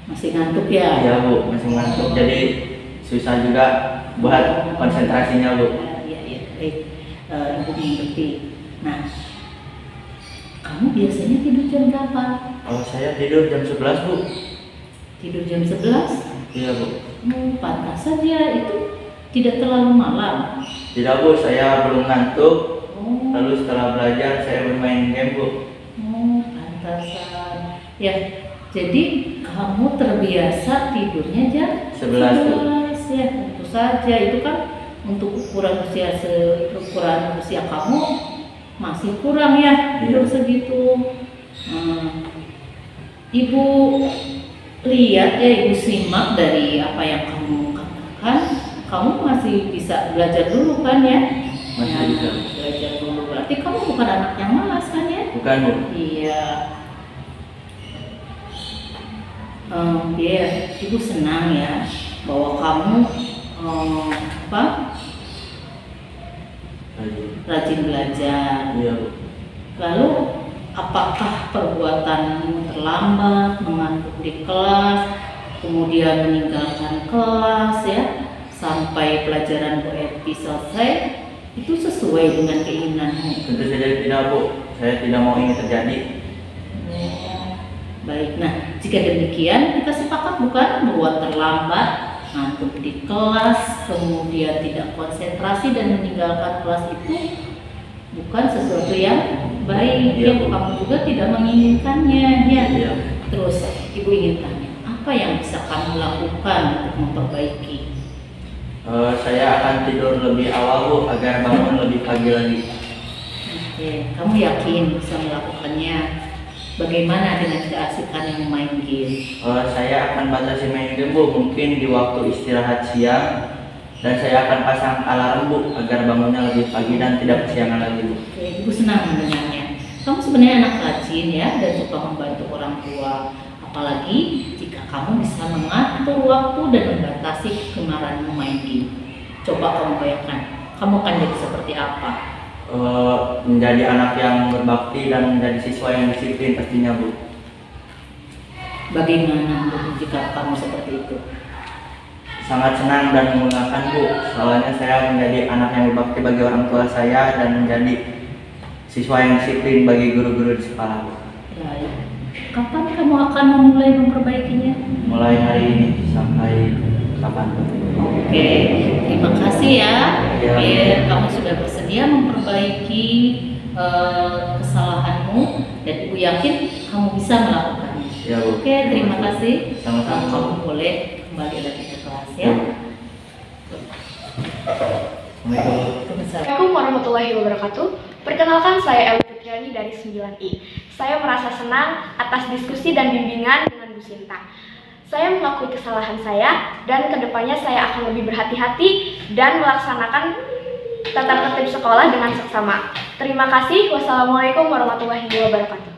Masih ngantuk ya? ya Bu, masih ngantuk, jadi susah juga buat konsentrasinya Bu. Iya, iya, baik. Ibu mengerti. Nah, kamu biasanya tidur jam berapa? Kalau saya tidur jam 11 Bu. Tidur jam 11? Iya Bu. Pantas saja, itu tidak terlalu malam. Tidak Bu, saya belum ngantuk. Oh, Lalu setelah belajar saya bermain game Bu. pantasan. Ya, jadi kamu terbiasa tidurnya jam 11, 11 ya, tentu saja itu kan untuk ukuran usia kamu masih kurang ya tidur segitu. Ibu lihat ya, ibu simak dari apa yang kamu katakan, kamu masih bisa belajar dulu kan ya? Masih bisa. Belajar dulu, berarti kamu bukan anak yang malas kan ya? Bukan Bu. Iya. Ibu senang ya bahwa kamu rajin belajar. Iya Bu. Lalu apakah perbuatanmu terlambat, mengantuk di kelas, kemudian meninggalkan kelas ya, sampai pelajaran Bu Evi selesai, itu sesuai dengan keinginanmu? Tentu saja tidak Bu. Saya tidak mau ini terjadi. Baik, nah jika demikian kita sepakat bukan bahwa terlambat, ngantuk di kelas, kemudian tidak konsentrasi dan meninggalkan kelas itu bukan sesuatu yang baik, Iya, yang Bu. kamu juga tidak menginginkannya, ya. Iya. Terus Ibu ingin tanya, apa yang bisa kamu lakukan untuk memperbaiki? Saya akan tidur lebih awal Bu, agar bangun lebih pagi lagi. Oke, kamu yakin bisa melakukannya? Bagaimana dengan keasikan yang main game? Saya akan batasi main game Bu, mungkin di waktu istirahat siang. Dan saya akan pasang alarm Bu, agar bangunnya lebih pagi dan tidak kesiangan lagi Bu. Oke, Ibu senang mendengarnya. Kamu sebenarnya anak rajin ya dan suka membantu orang tua. Apalagi jika kamu bisa mengatur waktu dan membatasi kegemaranmu main game. Coba kamu bayangkan, kamu akan jadi seperti apa? Menjadi anak yang berbakti dan menjadi siswa yang disiplin pastinya Bu. Bagaimana Bu, jika kamu seperti itu? Sangat senang dan membanggakan Bu, soalnya saya menjadi anak yang berbakti bagi orang tua saya dan menjadi siswa yang disiplin bagi guru-guru di sekolah Bu. Baik. Kapan kamu akan memulai memperbaikinya? Mulai hari ini sampai kapan Bu? Oke, terima kasih ya. Ya. Kamu sudah bersedia memperbaiki kesalahanmu dan Ibu yakin kamu bisa melakukannya. Ya Bu. Oke, terima kasih. Sama-sama. Kamu boleh kembali lagi ke kelas ya. Ya. Assalamualaikum. Assalamualaikum warahmatullahi wabarakatuh. Perkenalkan, saya Elvi Fitriani dari 9I. Saya merasa senang atas diskusi dan bimbingan dengan Bu Sinta. Saya mengakui kesalahan saya dan kedepannya saya akan lebih berhati-hati dan melaksanakan tata tertib sekolah dengan seksama. Terima kasih. Wassalamualaikum warahmatullahi wabarakatuh.